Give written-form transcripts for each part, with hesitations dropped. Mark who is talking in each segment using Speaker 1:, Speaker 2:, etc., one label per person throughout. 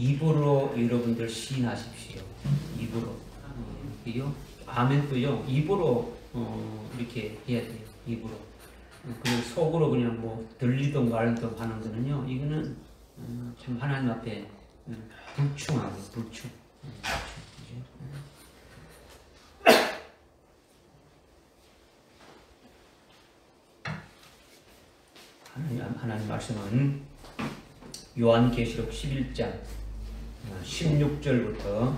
Speaker 1: 입으로 여러분들 시인하십시오. 입으로. 이요? 아멘도요. 입으로 이렇게 해야 돼요. 입으로. 그리고 속으로 그냥 뭐 들리든 말든 하는 거는요. 이거는 참 하나님 앞에 불충하고 불충. 하나님 말씀은 요한계시록 11장 16절부터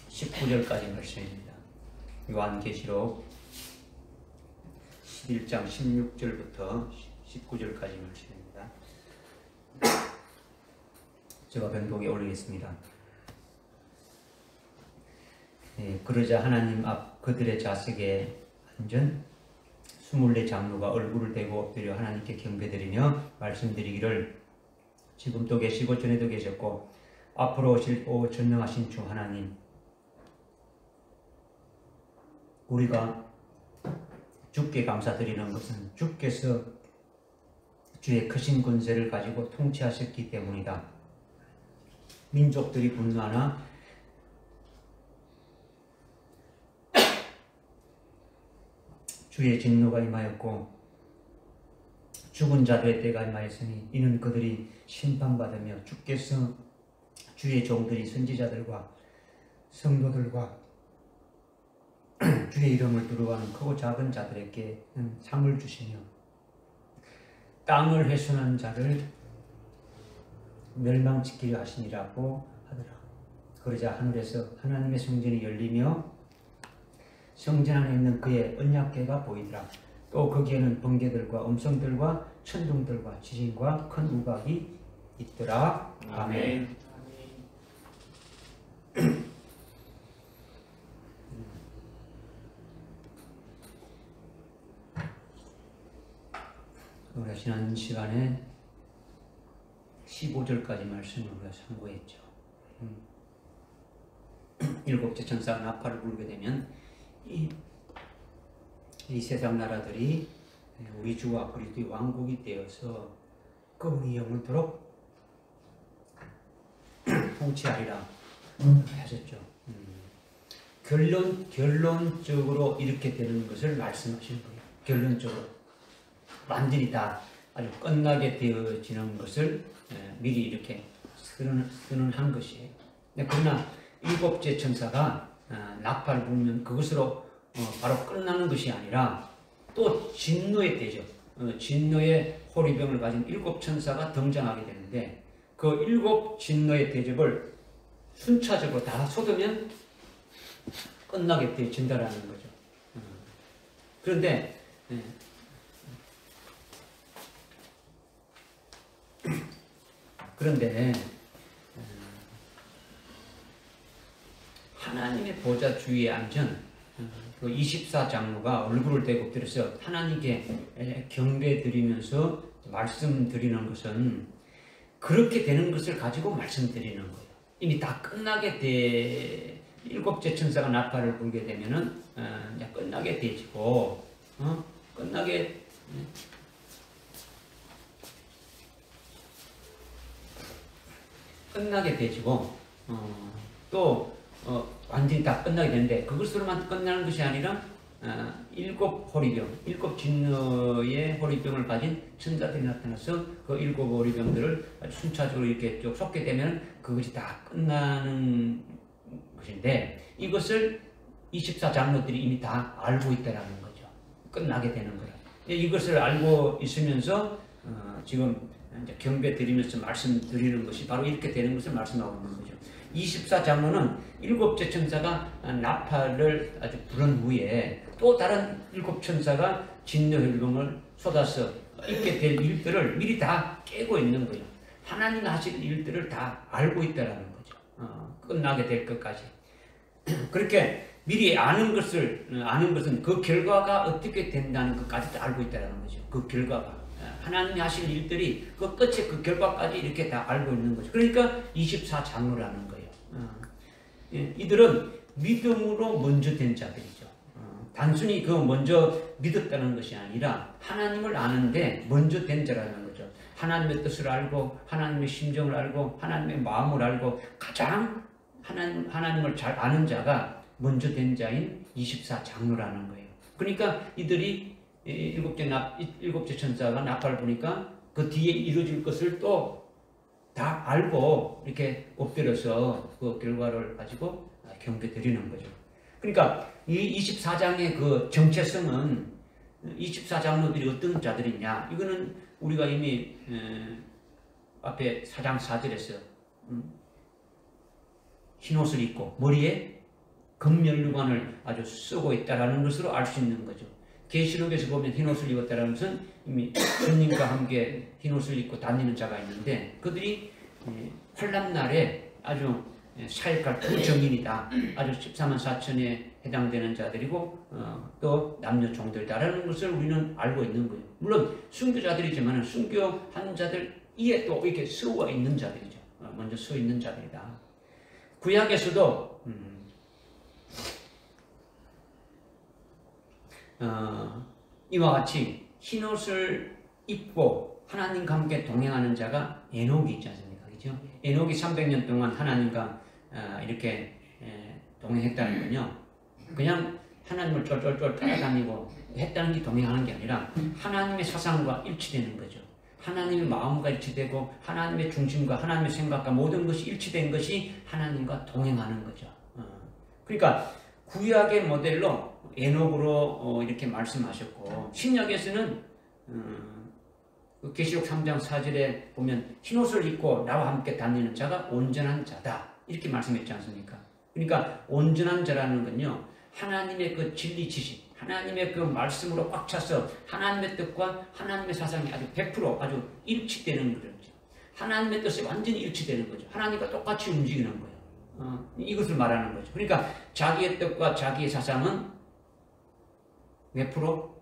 Speaker 1: 19절까지 말씀입니다. 요한계시록 11장 16절부터 19절까지 말씀입니다. 제가 변독에 올리겠습니다. 그러자 하나님 앞 그들의 좌석에 앉은 24장로가 얼굴을 대고 엎드려 하나님께 경배드리며 말씀드리기를 지금도 계시고 전에도 계셨고 앞으로 오실 전능하신 주 하나님, 우리가 주께 감사드리는 것은 주께서 주의 크신 권세를 가지고 통치하셨기 때문이다. 민족들이 분노하나 주의 진노가 임하였고 죽은 자들의 때가 임하였으니 이는 그들이 심판받으며 주께서 주의 종들이 선지자들과 성도들과 주의 이름을 두려워하는 크고 작은 자들에게 상을 주시며 땅을 훼손한 자를 멸망시키려 하시니라고 하더라. 그러자 하늘에서 하나님의 성전이 열리며 성전 안에 있는 그의 언약궤가 보이더라. 또 거기에는 번개들과 음성들과 천둥들과 지진과 큰 우박이 있더라. 아멘. 우리가 지난 시간에 15절까지 말씀을 우리가 참고했죠. 일곱째 천사가 나팔을 불게 되면 이 세상 나라들이 우리 주와 그리스도의 왕국이 되어서 그분이 영원토록 통치하리라 하셨죠. 결론적으로 이렇게 되는 것을 말씀하시는 거예요. 결론적으로 완전히 다 아주 끝나게 되어지는 것을 미리 이렇게 선언한 것이에요. 그러나 일곱째 천사가 나팔을 불면 그것으로 바로 끝나는 것이 아니라 또 진노의 때죠. 진노의 호리병을 가진 일곱 천사가 등장하게 되는데 그 일곱 진노의 대접을 순차적으로 다 쏟으면 끝나게 되어진다라는 거죠. 그런데 하나님의 보좌 주위에 앉은 그 24장로가 얼굴을 대고 엎드려서 하나님께 경배드리면서 말씀드리는 것은 그렇게 되는 것을 가지고 말씀드리는 거예요. 이미 다 끝나게 일곱째 천사가 나팔을 불게 되면은 끝나게 되지고 끝나게 되지고 또 완전히 다 끝나게 되는데 그것으로만 끝나는 것이 아니라 일곱 호리병, 일곱 진노의 호리병을 가진 천사들이 나타나서 그 일곱 호리병들을 순차적으로 이렇게 쭉 쏟게 되면 그것이 다 끝나는 것인데 이것을 24장로들이 이미 다 알고 있다는 거죠. 끝나게 되는 거예요. 이것을 알고 있으면서 지금 이제 경배 드리면서 말씀드리는 것이 바로 이렇게 되는 것을 말씀하고 있는 거죠. 24장로는 일곱째 천사가 나팔을 아주 부른 후에 또 다른 일곱 천사가 진노 혈병을 쏟아서 있게 될 일들을 미리 다 깨고 있는 거예요. 하나님 하실 일들을 다 알고 있다는 거죠. 끝나게 될 것까지. 그렇게 미리 아는 것은 그 결과가 어떻게 된다는 것까지도 알고 있다는 거죠. 그 결과가. 하나님이 하실 일들이 그 끝에 그 결과까지 이렇게 다 알고 있는 거죠. 그러니까 24장로라는 거예요. 이들은 믿음으로 먼저 된 자들이죠. 단순히 그 먼저 믿었다는 것이 아니라 하나님을 아는데 먼저 된 자라는 거죠. 하나님의 뜻을 알고 하나님의 심정을 알고 하나님의 마음을 알고 가장 하나님을 잘 아는 자가 먼저 된 자인 24장로라는 거예요. 그러니까 이들이 일곱째 천사가 나팔을 부니까 그 뒤에 이루어질 것을 또 다 알고 이렇게 엎드려서 그 결과를 가지고 경배 드리는 거죠. 그러니까 이 24장의 그 정체성은 24장로들이 어떤 자들이냐, 이거는 우리가 이미 앞에 4장 4절에서 흰옷을 입고 머리에 금면류관을 아주 쓰고 있다라는 것으로 알 수 있는 거죠. 계시록에서 보면 흰옷을 입었다는 것은 이미 주님과 함께 흰옷을 입고 다니는 자가 있는데, 그들이 환난날에 아주 사역할 부정인이다, 아주 14만 4천에 해당되는 자들이고 또 남녀 종들이다라는 것을 우리는 알고 있는 거예요. 물론 순교자들이지만 순교한 자들 이에 또 이렇게 서 있는 자들이죠. 먼저 서 있는 자들이다. 구약에서도 이와 같이 흰옷을 입고 하나님과 함께 동행하는 자가 에녹이 있지 않습니까? 그렇죠? 에녹이 300년 동안 하나님과 이렇게 동행했다는 건요, 그냥 하나님을 쫄쫄쫄 따라다니고 했다는 게 동행하는 게 아니라 하나님의 사상과 일치되는 거죠. 하나님의 마음과 일치되고 하나님의 중심과 하나님의 생각과 모든 것이 일치된 것이 하나님과 동행하는 거죠. 그러니까 구약의 모델로 에녹으로 이렇게 말씀하셨고, 신약에서는 계시록 3장 4절에 보면 흰옷을 입고 나와 함께 다니는 자가 온전한 자다 이렇게 말씀했지 않습니까? 그러니까 온전한 자라는 건요, 하나님의 그 진리 지식, 하나님의 그 말씀으로 꽉 차서 하나님의 뜻과 하나님의 사상이 아주 100% 아주 일치되는 거죠. 하나님의 뜻이 완전히 일치되는 거죠. 하나님과 똑같이 움직이는 거예요. 이것을 말하는 거죠. 그러니까 자기의 뜻과 자기의 사상은 몇 프로?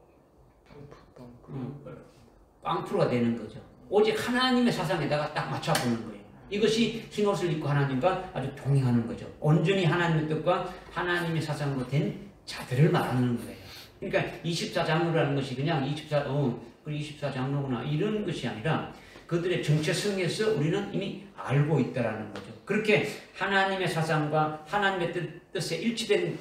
Speaker 1: 빵프로가 되는 거죠. 오직 하나님의 사상에다가 딱 맞춰보는 거예요. 이것이 흰옷을 입고 하나님과 아주 동행하는 거죠. 온전히 하나님의 뜻과 하나님의 사상으로 된 자들을 말하는 거예요. 그러니까 24장로라는 것이 그냥 24장로구나 이런 것이 아니라 그들의 정체성에서 우리는 이미 알고 있다라는 거죠. 그렇게 하나님의 사상과 하나님의 뜻에 일치된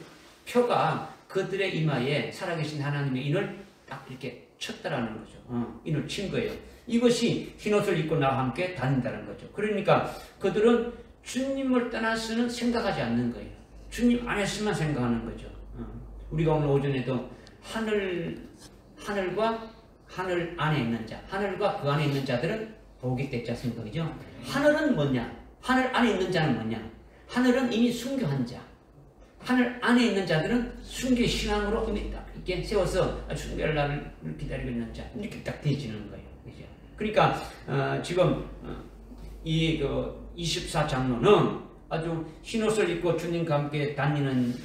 Speaker 1: 표가 그들의 이마에 살아계신 하나님의 인을 딱 이렇게 쳤다라는 거죠. 인을 친 거예요. 이것이 흰옷을 입고 나와 함께 다닌다는 거죠. 그러니까 그들은 주님을 떠나서는 생각하지 않는 거예요. 주님 안에서만 생각하는 거죠. 우리가 오늘 오전에도 하늘과 하늘 안에 있는 자, 하늘과 그 안에 있는 자들은 복이 됐지 않습니까? 그죠? 하늘은 뭐냐? 하늘 안에 있는 자는 뭐냐? 하늘은 이미 순교한 자. 하늘 안에 있는 자들은 순교의 신앙으로 이미 딱 이렇게 세워서 순교할 날을 기다리고 있는 자. 이렇게 딱 되어지는 거예요. 그죠? 그러니까, 지금, 이 24장로는 아주 흰옷을 입고 주님과 함께 다니는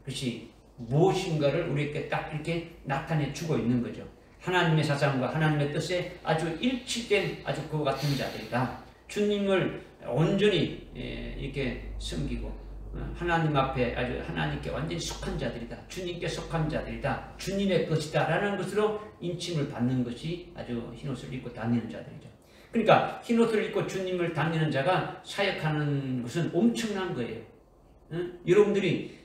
Speaker 1: 것이 무엇인가를 우리에게 딱 이렇게 나타내 주고 있는 거죠. 하나님의 사상과 하나님의 뜻에 아주 일치된 아주 그와 같은 자들이다. 주님을 온전히 이렇게 섬기고 하나님 앞에 아주 하나님께 완전히 속한 자들이다. 주님께 속한 자들이다. 주님의 것이다. 라는 것으로 인침을 받는 것이 아주 흰옷을 입고 다니는 자들이죠. 그러니까 흰옷을 입고 주님을 다니는 자가 사역하는 것은 엄청난 거예요. 여러분들이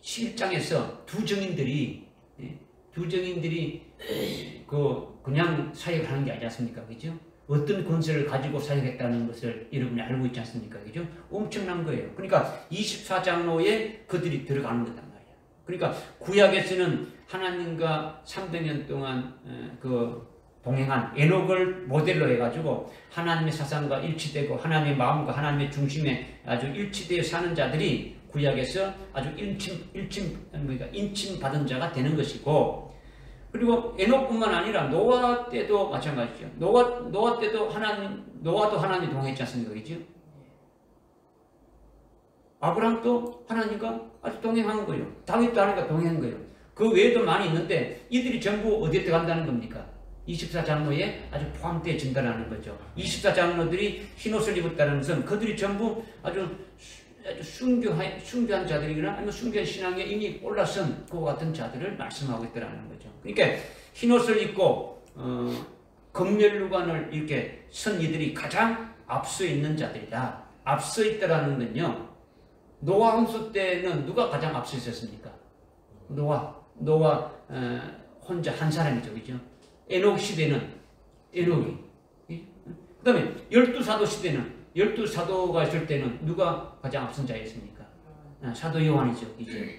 Speaker 1: 11장에서 두 정인들이 그냥 사역하는 게 아니지 않습니까? 그죠? 어떤 권세를 가지고 사역했다는 것을 여러분이 알고 있지 않습니까? 그죠? 엄청난 거예요. 그러니까 24장로에 그들이 들어가는 거단 말이야. 그러니까 구약에서는 하나님과 300년 동안 동행한 에녹을 모델로 해가지고 하나님의 사상과 일치되고 하나님의 마음과 하나님의 중심에 아주 일치되어 사는 자들이 구약에서 아주 인침 받은 자가 되는 것이고, 그리고 에녹뿐만 아니라 노아 때도 마찬가지죠. 노아 때도 노아도 하나님 동행했지 않습니까? 그죠? 아브라함도 하나님과 아주 동행한 거예요. 다윗도 하나님과 동행한 거예요. 그 외에도 많이 있는데 이들이 전부 어디에 들어간다는 겁니까? 24장로에 아주 포함되어진다는 거죠. 24장로들이 흰옷을 입었다는 것은 그들이 전부 아주 순교한 자들이거나 아니면 순교한 신앙에 이미 올라선 그와 같은 자들을 말씀하고 있다는 거죠. 그러니까 흰옷을 입고 검멸루관을 이렇게 선 이들이 가장 앞서 있는 자들이다. 앞서 있다라는 건요. 노아 홍수 때는 누가 가장 앞서 있었습니까? 노아 혼자 한 사람이죠, 그죠? 에녹 시대는 에녹이. 그 다음에 12사도 시대는 12사도가 있을 때는 누가 가장 앞선 자였습니까? 사도 요한이죠, 이제.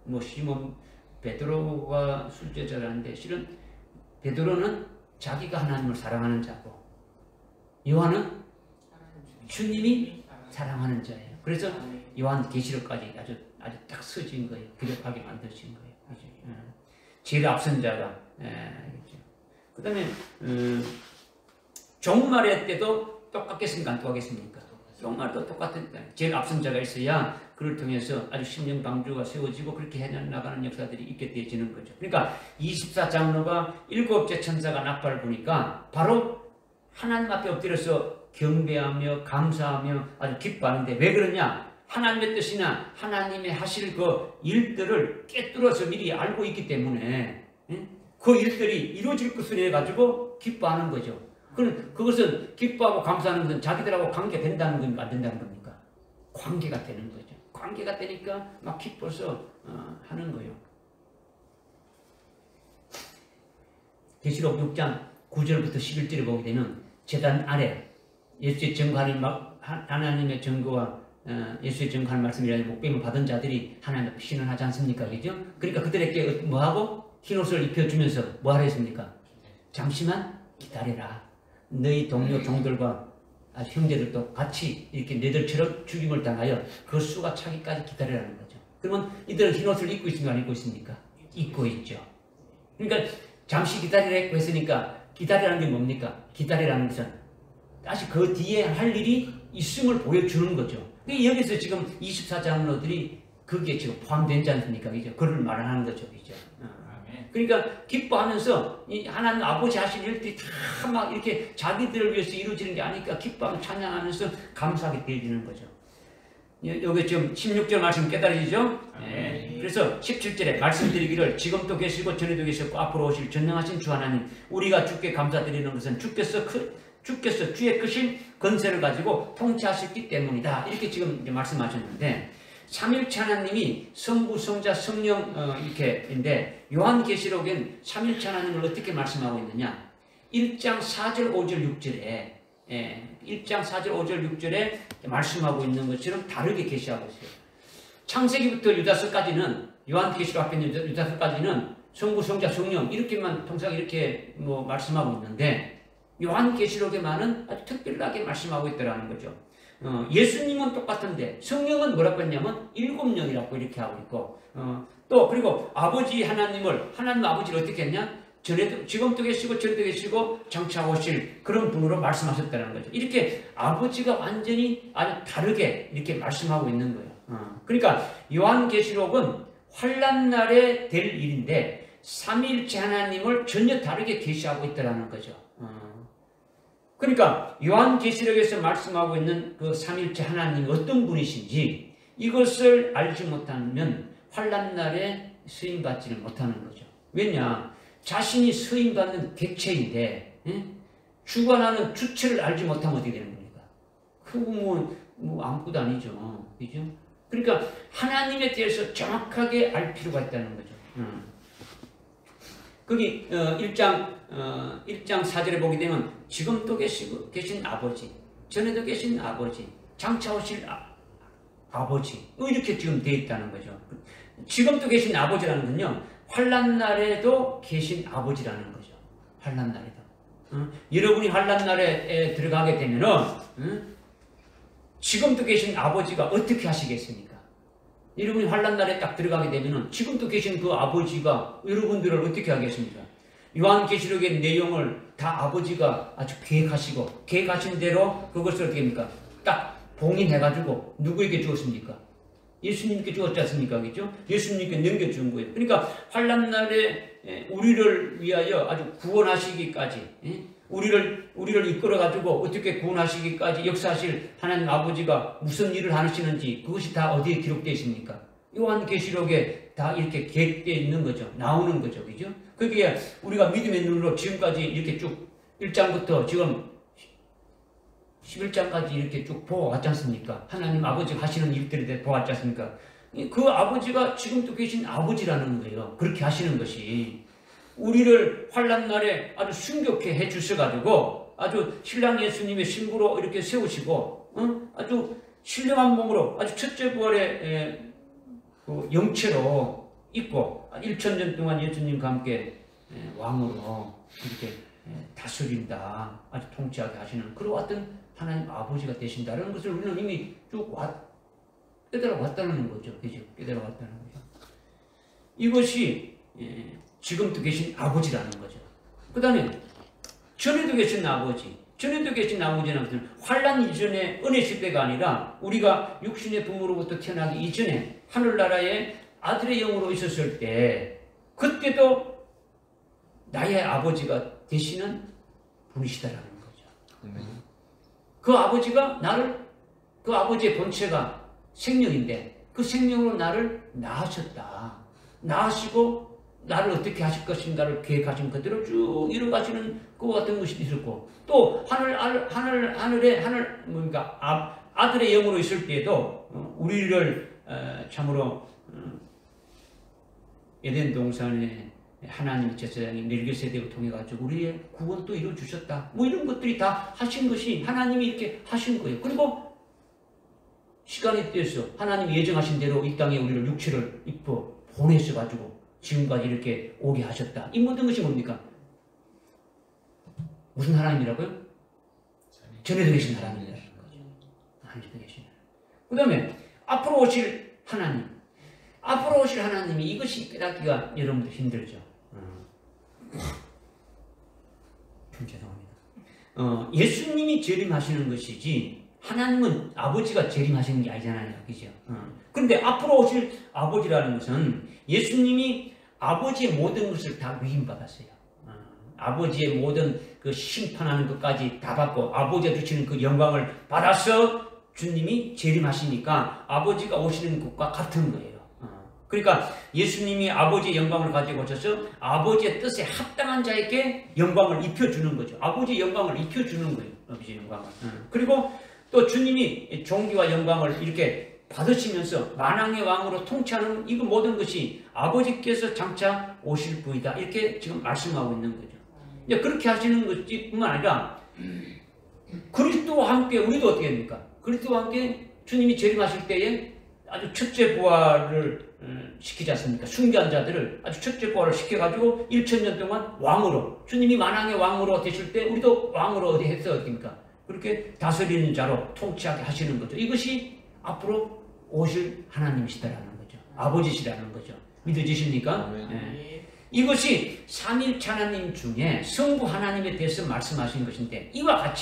Speaker 1: 뭐 시몬 베드로가 술죄자라는데 실은 베드로는 자기가 하나님을 사랑하는 자고 요한은 주님이 사랑하는 자예요. 그래서 요한 계시록까지 아주 딱 서진 거예요. 기록하게 만드신 거예요. 제일 앞선 자가. 그 다음에 종말의 때도 똑같겠습니까? 안 똑같겠습니까? 종말도 똑같은 제일 앞선 자가 있어야 그를 통해서 아주 심령방주가 세워지고 그렇게 해나가는 역사들이 있게 되어지는 거죠. 그러니까 24장로가 7째 천사가 나팔을 부니까 바로 하나님 앞에 엎드려서 경배하며 감사하며 아주 기뻐하는데 왜 그러냐? 하나님의 뜻이나 하나님의 하실 그 일들을 꿰뚫어서 미리 알고 있기 때문에 그 일들이 이루어질 것을 해가지고 기뻐하는 거죠. 그것은 기뻐하고 감사하는 것은 자기들하고 관계된다는 겁니까? 안 된다는 겁니까? 관계가 되는 거죠. 관계가 되니까 막 기뻐서 하는 거예요. 계시록 6장 9절부터 11절에 보게 되면 제단 아래 예수의 증거하는 하나님의 증거와 예수의 증거하는 말씀이라는 목배임을 받은 자들이 하나님 앞에 신원하지 않습니까? 그죠? 그러니까 그들에게 뭐하고? 흰옷을 입혀주면서 뭐하라 했습니까? 잠시만 기다려라. 너희 동료 종들과 형제들도 같이 이렇게 너희들처럼 죽임을 당하여 그 수가 차기까지 기다리라는 거죠. 그러면 이들은 흰옷을 입고 있습니까? 안 입고 있습니까? 입고 있죠. 그러니까 잠시 기다리라고 했으니까 기다리라는 게 뭡니까? 기다리라는 것은 다시 그 뒤에 할 일이 있음을 보여주는 거죠. 여기서 지금 24장로들이 거기에 지금 포함되지 않습니까? 그죠? 그를 말하는 거죠. 그죠? 그러니까 기뻐하면서 이 하나님 아버지 하신 일들이 다 막 이렇게 자기들을 위해서 이루어지는 게 아니까 기뻐하고 찬양하면서 감사하게 되어지는 거죠. 여기 지금 16절 말씀 깨달으시죠? 네. 그래서 17절에 말씀드리기를 지금도 계시고 전에도 계셨고 앞으로 오실 전능하신 주 하나님 우리가 주께 감사드리는 것은 주께서 주의 크신 권세를 가지고 통치하셨기 때문이다. 이렇게 지금 이제 말씀하셨는데 삼일체 하나님이 성부, 성자, 성령 이렇게인데 요한계시록엔 삼일체 하나님을 어떻게 말씀하고 있느냐? 1장 4절, 5절, 6절에 1장 4절, 5절, 6절에 말씀하고 있는 것처럼 다르게 계시하고 있어요. 창세기부터 유다서까지는 요한계시록 앞에 있는 유다서까지는 성부, 성자, 성령 이렇게만 통상 이렇게 뭐 말씀하고 있는데 요한계시록에만은 아주 특별하게 말씀하고 있더라는 거죠. 예수님은 똑같은데 성령은 뭐라고 했냐면 7명이라고 이렇게 하고 있고 또 그리고 아버지 하나님을 하나님 아버지를 어떻게 했냐? 전에도 지금도 계시고 전에도 계시고 장차 오실 그런 분으로 말씀하셨다는 거죠. 이렇게 아버지가 완전히 아주 다르게 이렇게 말씀하고 있는 거예요. 그러니까 요한계시록은 환난날에 될 일인데 삼위일체 하나님을 전혀 다르게 계시하고 있다는 거죠. 그러니까 요한계시록에서 말씀하고 있는 그 삼위일체 하나님이 어떤 분이신지 이것을 알지 못하면 환난날에 쓰임받지는 못하는 거죠. 왜냐? 자신이 쓰임받는 객체인데 주관하는 주체를 알지 못하면 어떻게 되는 겁니까? 그거 뭐 아무것도 아니죠. 그죠? 그러니까 하나님에 대해서 정확하게 알 필요가 있다는 거죠. 거기 1장 4절에 보게 되면 지금도 계신 아버지, 전에도 계신 아버지, 장차 오실 아버지 이렇게 지금 되어 있다는 거죠. 지금도 계신 아버지라는 건요. 환난날에도 계신 아버지라는 거죠. 환난날에도. 여러분이 환난날에 들어가게 되면은 지금도 계신 아버지가 어떻게 하시겠습니까? 여러분이 환난날에 딱 들어가게 되면은 지금도 계신 그 아버지가 여러분들을 어떻게 하겠습니까? 요한계시록의 내용을 다 아버지가 아주 계획하신 대로 그것을 어떻게 합니까? 딱 봉인해가지고 누구에게 주었습니까? 예수님께 주었지 않습니까? 그죠? 예수님께 넘겨준 거예요. 그러니까 환난날에 우리를 위하여 아주 구원하시기까지 우리를 이끌어가지고 어떻게 구원하시기까지 역사하실 하나님 아버지가 무슨 일을 하시는지 그것이 다 어디에 기록되어 있습니까? 요한계시록에 다 이렇게 기록되어 있는 거죠. 나오는 거죠. 그죠? 그게 우리가 믿음의 눈으로 지금까지 이렇게 쭉 1장부터 지금 11장까지 이렇게 쭉 보아왔지 않습니까? 하나님 아버지가 하시는 일들에 대해 보았지 않습니까? 그 아버지가 지금도 계신 아버지라는 거예요. 그렇게 하시는 것이 우리를 환난 날에 아주 순교케 해 주셔가지고 아주 신랑 예수님의 신부로 이렇게 세우시고 아주 신령한 몸으로 아주 첫째 부활의 그 영체로 있고 1000년 동안 예수님과 함께 왕으로 이렇게 다스린다, 아주 통치하게 하시는 그런 어떤 하나님 아버지가 되신다는 것을 우리는 이미 쭉 깨달아 왔다는 거죠. 그죠? 깨달아 왔다는 거죠. 이것이 지금도 계신 아버지라는 거죠. 그 다음에 전에도 계신 아버지, 전에도 계신 아버지는 무슨 환난 이전의 은혜 시대가 아니라 우리가 육신의 부모로부터 태어나기 이전에 하늘나라의 아들의 영으로 있었을 때 그때도 나의 아버지가 되시는 분이시다라는 거죠. 그 아버지가 그 아버지의 본체가 생명인데 그 생명으로 나를 낳으셨다. 낳으시고 나를 어떻게 하실 것인가를 계획하신 그대로 쭉 이뤄가시는 그 같은 것이 있었고 또 하늘의 아들의 영으로 있을 때에도 우리를 참으로 에덴 동산에 하나님 제사장이 멜기세덱을 통해 가지고 우리의 구원도 이루어 주셨다. 뭐 이런 것들이 다 하신 것이 하나님이 이렇게 하신 거예요. 그리고 시간이 되어서 하나님 예정하신 대로 이 땅에 우리를 육체를 입고 보내셔 가지고 지금까지 이렇게 오게 하셨다. 이 모든 것이 뭡니까? 무슨 하나님이라고요? 전에도 계신 하나님이라는 거죠. 전에도 계신. 그 다음에 앞으로 오실 하나님. 앞으로 오실 하나님이 이것이 깨닫기가 여러분들 힘들죠. 죄송합니다. 예수님이 재림하시는 것이지 하나님은 아버지가 재림하시는 게 아니잖아요. 그죠? 그런데 앞으로 오실 아버지라는 것은 예수님이 아버지의 모든 것을 다 위임받았어요. 아버지의 모든 그 심판하는 것까지 다 받고 아버지가 주시는 그 영광을 받아서 주님이 재림하시니까 아버지가 오시는 것과 같은 거예요. 그러니까 예수님이 아버지의 영광을 가지고 오셔서 아버지의 뜻에 합당한 자에게 영광을 입혀주는 거죠. 아버지의 영광을 입혀주는 거예요. 아버지의 영광을. 그리고 또 주님이 존귀와 영광을 이렇게 받으시면서 만왕의 왕으로 통치하는 이 모든 것이 아버지께서 장차 오실 분이다. 이렇게 지금 말씀하고 있는 거죠. 그렇게 하시는 것뿐만 아니라 그리스도와 함께 우리도 어떻게 됩니까? 그리스도와 함께 주님이 재림하실 때에 아주 첫째 부활을 시키지 않습니까? 숭배한 자들을 아주 첫째 부활을 시켜가지고 1000년 동안 왕으로 주님이 만왕의 왕으로 되실 때 우리도 왕으로 어디 해서 어떻습니까? 그렇게 다스리는 자로 통치하게 하시는 거죠. 이것이 앞으로 오실 하나님이시다라는 거죠. 아버지시라는 거죠. 믿어지십니까? 네. 이것이 삼일체 하나님 중에 성부 하나님에 대해서 말씀하신 것인데 이와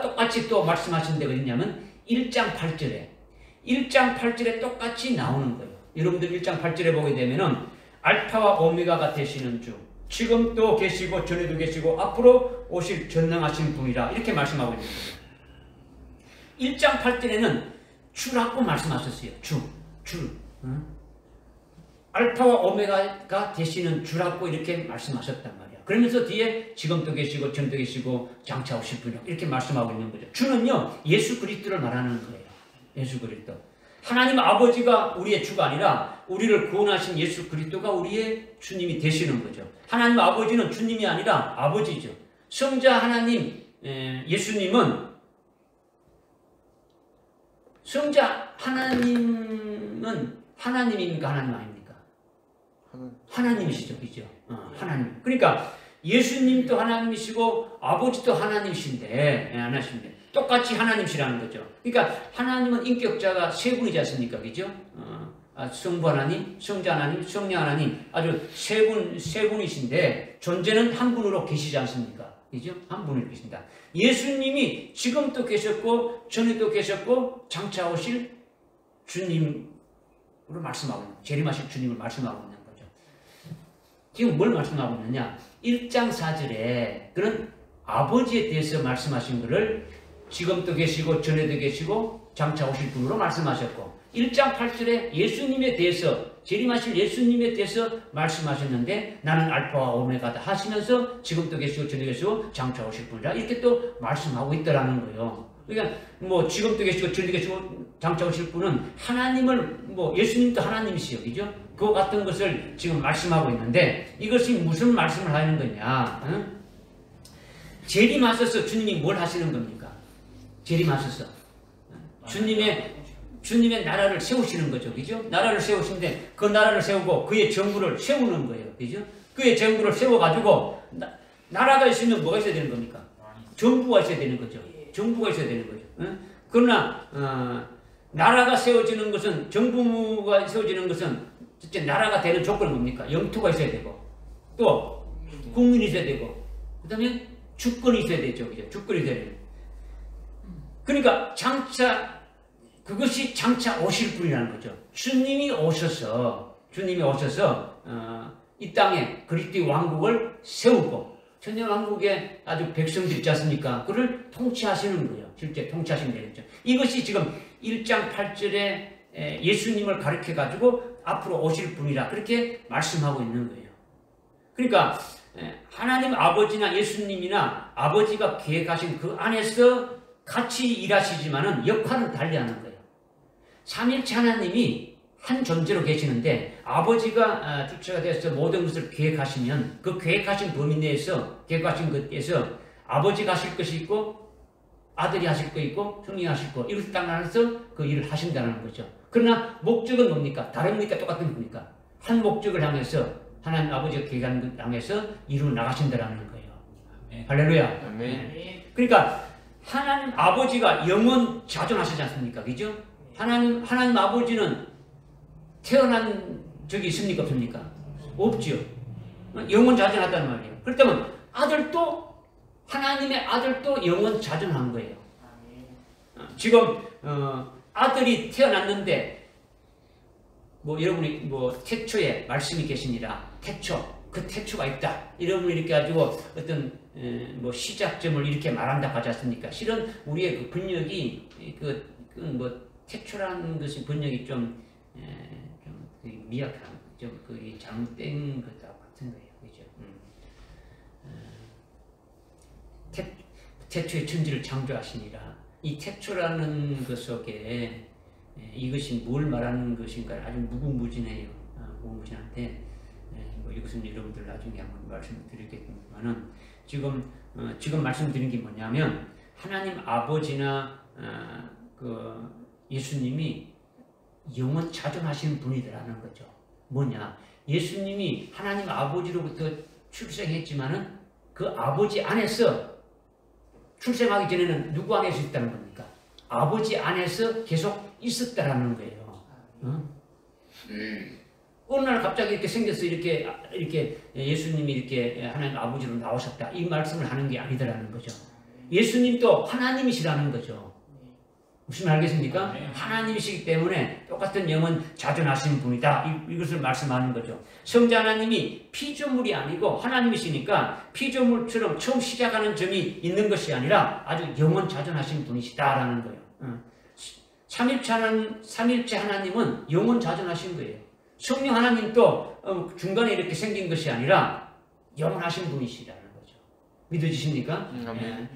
Speaker 1: 똑같이 또 말씀하신 데가 있냐면 1장 8절에 똑같이 나오는 거예요. 여러분들 1장 8절에 보게 되면은 알파와 오메가가 되시는 주, 지금도 계시고 전에도 계시고 앞으로 오실 전능하신 분이라 이렇게 말씀하고 있는 거예요. 1장 8절에는 주라고 말씀하셨어요. 주. 알파와 오메가가 되시는 주라고 이렇게 말씀하셨단 말이야. 그러면서 뒤에 지금도 계시고 전도 계시고 장차 오실 분이라 이렇게 말씀하고 있는 거죠. 주는요 예수 그리스도를 말하는 거예요. 예수 그리스도. 하나님 아버지가 우리의 주가 아니라 우리를 구원하신 예수 그리스도가 우리의 주님이 되시는 거죠. 하나님 아버지는 주님이 아니라 아버지죠. 성자 하나님 예수님은 성자 하나님은 하나님입니까? 하나님 아닙니까? 하나님이시죠. 그죠? 하나님. 그러니까 예수님도 하나님이시고 아버지도 하나님이신데 하나님이신데 똑같이 하나님이시라는 거죠. 그러니까 하나님은 인격자가 세 분이지 않습니까? 그죠? 성부 하나님, 성자 하나님, 성령 하나님 아주 세 분이신데 존재는 한 분으로 계시지 않습니까? 그죠? 한 분으로 계신다. 예수님이 지금도 계셨고 전에도 계셨고 장차 오실 주님으로 말씀하고 있는 재림하실 주님을 말씀하고 있는 거죠. 지금 뭘 말씀하고 있느냐? 1장 4절에 그런 아버지에 대해서 말씀하신 것을 지금도 계시고 전에도 계시고 장차 오실 분으로 말씀하셨고 1장 8절에 예수님에 대해서 재림하실 예수님에 대해서 말씀하셨는데 나는 알파와 오메가다 하시면서 지금도 계시고 전에 계시고 장차 오실 분이라 이렇게 또 말씀하고 있더라는 거예요. 그러니까 뭐 지금도 계시고 전에 계시고 장차 오실 분은 하나님을 뭐 예수님도 하나님이시죠, 그죠? 그 같은 것을 지금 말씀하고 있는데 이것이 무슨 말씀을 하는 거냐? 응? 재림하셔서 주님이 뭘 하시는 겁니까? 재림하셔서 주님의 나라를 세우시는 거죠, 그죠? 나라를 세우시는데 그 나라를 세우고 그의 정부를 세우는 거예요, 그죠? 그의 정부를 세워가지고 나라가 있으면 뭐가 있어야 되는 겁니까? 정부가 있어야 되는 거죠. 정부가 있어야 되는 거죠. 응? 그러나 나라가 세워지는 것은 정부가 세워지는 것은 첫째 나라가 되는 조건은 뭡니까? 영토가 있어야 되고 또 국민이 있어야 되고 그다음에 주권이 있어야 되죠, 그죠? 주권이 있어야 되고 그러니까 그것이 장차 오실 분이라는 거죠. 주님이 오셔서 이 땅에 그리스도의 왕국을 세우고 천년 왕국의 아주 백성들 있지 않습니까? 그를 통치하시는 거예요. 실제 통치하시는 거죠. 이것이 지금 1장 8절에 예수님을 가르쳐가지고 앞으로 오실 분이라 그렇게 말씀하고 있는 거예요. 그러니까 하나님 아버지나 예수님이나 아버지가 계획하신 그 안에서 같이 일하시지만은 역할은 달리하는 거예요. 삼일체 하나님이 한 존재로 계시는데 아버지가 주체가 되어서 모든 것을 계획하시면 그 계획하신 범위 내에서 계획하신 것에서 아버지가 하실 것이 있고 아들이 하실 거 있고 성령이 하실 거 이것을 따라서 그 일을 하신다는 거죠. 그러나 목적은 뭡니까? 다릅니까? 똑같은 겁니까? 한 목적을 향해서 하나님 아버지가 계획하는 것 향해서 이루어 나가신다는 거예요. 아멘. 할렐루야. 아멘. 그러니까 하나님 아버지가 영원 자존하시지 않습니까? 그죠? 하나님 아버지는 태어난 적이 있습니까? 없습니까? 없죠. 영원 자존하다는 말이에요. 그렇다면 하나님의 아들도 영원 자존한 거예요. 지금 아들이 태어났는데 여러분이 태초에 말씀이 계시니라 그 태초가 있다. 여러분이 이렇게 가지고 어떤 시작점을 이렇게 말한다 하지 않습니까? 실은 우리의 그 번역이 태초라는 것이 번역이 좀 미약한, 좀 잘못된 것과 같은 거예요. 그죠? 태초의 천지를 창조하시니라. 이 태초라는 것 속에 이것이 뭘 말하는 것인가 아주 무궁무진해요. 무궁무진한데 이것은 여러분들 나중에 한번 말씀드리겠지만은 지금 말씀드린 게 뭐냐면 하나님 아버지나 예수님이 영원 자존하시는 분이라는 거죠. 뭐냐? 예수님이 하나님 아버지로부터 출생했지만은 그 아버지 안에서 출생하기 전에는 누구 안에서 있다는 겁니까? 아버지 안에서 계속 있었다라는 거예요. 어느 날 갑자기 이렇게 생겨서 이렇게 예수님이 이렇게 하나님 아버지로 나오셨다. 이 말씀을 하는 게 아니더라는 거죠. 예수님도 하나님이시라는 거죠. 무슨 말 알겠습니까? 네. 하나님이시기 때문에 똑같은 영원 자존하시는 분이다. 이것을 말씀하는 거죠. 성자 하나님이 피조물이 아니고 하나님이시니까 피조물처럼 처음 시작하는 점이 있는 것이 아니라 아주 영원 자존하시는 분이시다라는 거예요. 삼일체 하나님은 영원 자존하신 거예요. 성령 하나님도 중간에 이렇게 생긴 것이 아니라 영원하신 분이시라는 거죠. 믿어지십니까? 네.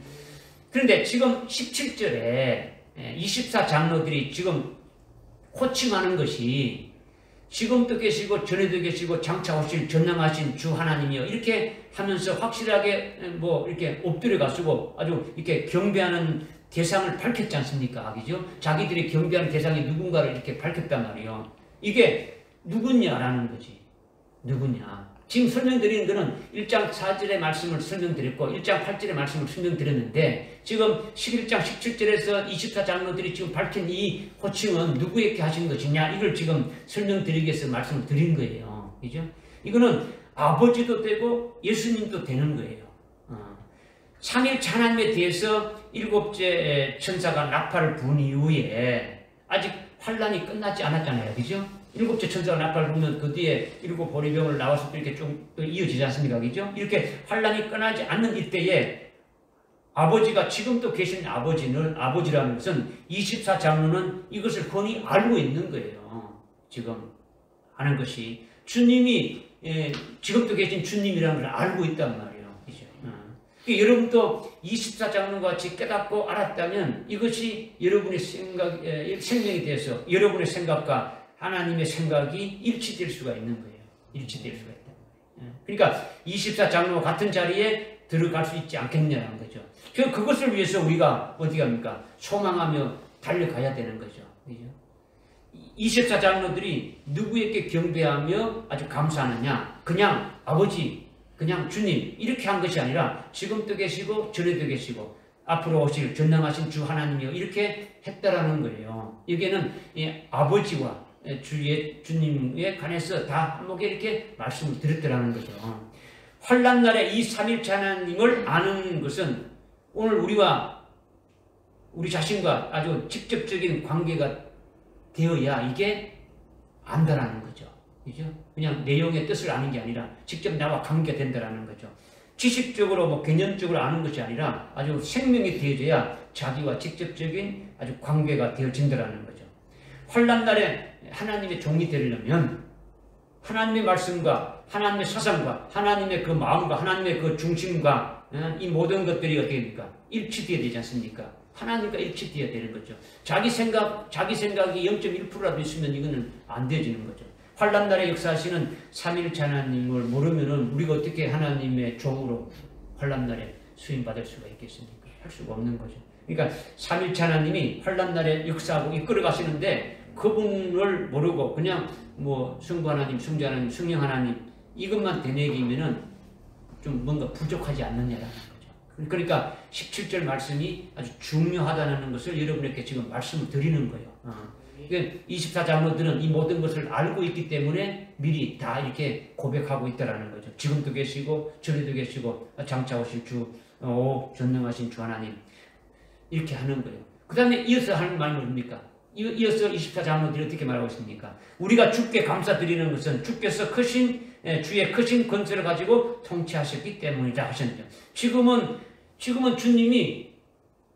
Speaker 1: 그런데 지금 17절에 24장로들이 지금 호칭하는 것이 지금도 계시고 전에도 계시고 장차 오실 전능하신 주 하나님이요 이렇게 하면서 확실하게 이렇게 엎드려 가지고 아주 이렇게 경배하는 대상을 밝혔지 않습니까? 그죠? 자기들이 경배하는 대상이 누군가를 이렇게 밝혔단 말이에요. 이게 누구냐라는 거지. 누구냐. 지금 설명드리는 것은 1장 4절의 말씀을 설명드렸고 1장 8절의 말씀을 설명드렸는데 지금 11장 17절에서 24장로들이 지금 밝힌 이 호칭은 누구에게 하신 것이냐 이걸 지금 설명드리기 위해서 말씀을 드린 거예요. 그죠? 이거는 아버지도 되고 예수님도 되는 거예요. 삼일체 하나님에 대해서 일곱째 천사가 나팔을 분 이후에 아직 환란이 끝나지 않았잖아요. 그죠? 일곱째 천사가 나팔을 불면 그 뒤에 일곱 보리병을 나와서 이렇게 좀 이어지지 않습니까? 그죠? 이렇게 환란이 끝나지 않는 이때에 아버지가 지금도 계신 아버지라는 것은 24장로는 이것을 흔히 알고 있는 거예요. 지금 하는 것이 주님이 지금도 계신 주님이라는 걸 알고 있단 말이에요. 그죠? 여러분도 24장로와 같이 깨닫고 알았다면 이것이 여러분의 생명에 대해서 여러분의 생각과 하나님의 생각이 일치될 수가 있는 거예요. 일치될 수가 있다. 그러니까 24장로와 같은 자리에 들어갈 수 있지 않겠냐는 거죠. 그것을 위해서 우리가 어디 갑니까? 소망하며 달려가야 되는 거죠. 그죠? 24장로들이 누구에게 경배하며 아주 감사하느냐? 그냥 아버지, 그냥 주님 이렇게 한 것이 아니라 지금도 계시고 전에도 계시고 앞으로 오실 전능하신 주 하나님이요 이렇게 했다라는 거예요. 여기에는 아버지와 주님에 관해서 다 한목에 이렇게 말씀을 드렸더라는 거죠. 환난날에 이 삼일체 하나님을 아는 것은 오늘 우리 자신과 아주 직접적인 관계가 되어야 이게 안다라는 거죠. 그죠? 그냥 내용의 뜻을 아는 게 아니라 직접 나와 관계가 된다라는 거죠. 지식적으로 개념적으로 아는 것이 아니라 아주 생명이 되어져야 자기와 직접적인 아주 관계가 되어진다라는 거죠. 환난날에 하나님의 종이 되려면 하나님의 말씀과 하나님의 사상과 하나님의 그 마음과 하나님의 그 중심과 이 모든 것들이 어떻게 됩니까? 일치되어야 되지 않습니까? 하나님과 일치되어야 되는 거죠. 자기 생각이 0.1%라도 있으면 이거는 안 되어지는 거죠. 환난날에 역사하시는 삼일체 하나님을 모르면은 우리가 어떻게 하나님의 종으로 환난날에 수임받을 수가 있겠습니까? 할 수가 없는 거죠. 그러니까 삼일체 하나님이 환난날에 역사하고 이끌어 가시는데 그분을 모르고 그냥 성부 하나님, 성자 하나님, 성령 하나님 이것만 되뇌기면은 좀 뭔가 부족하지 않느냐라는 거죠. 그러니까 17절 말씀이 아주 중요하다는 것을 여러분에게 지금 말씀을 드리는 거예요. 24장로들은 이 모든 것을 알고 있기 때문에 미리 다 이렇게 고백하고 있다라는 거죠. 지금도 계시고 전에도 계시고 장차 오실 전능하신 주 하나님 이렇게 하는 거예요. 그 다음에 이어서 하는 말은 뭡니까? 이어서 24장로들이 어떻게 말하고 있습니까? 우리가 주께 감사드리는 것은 주께서 주의 크신 권세를 가지고 통치하셨기 때문이다 하셨죠. 지금은 주님이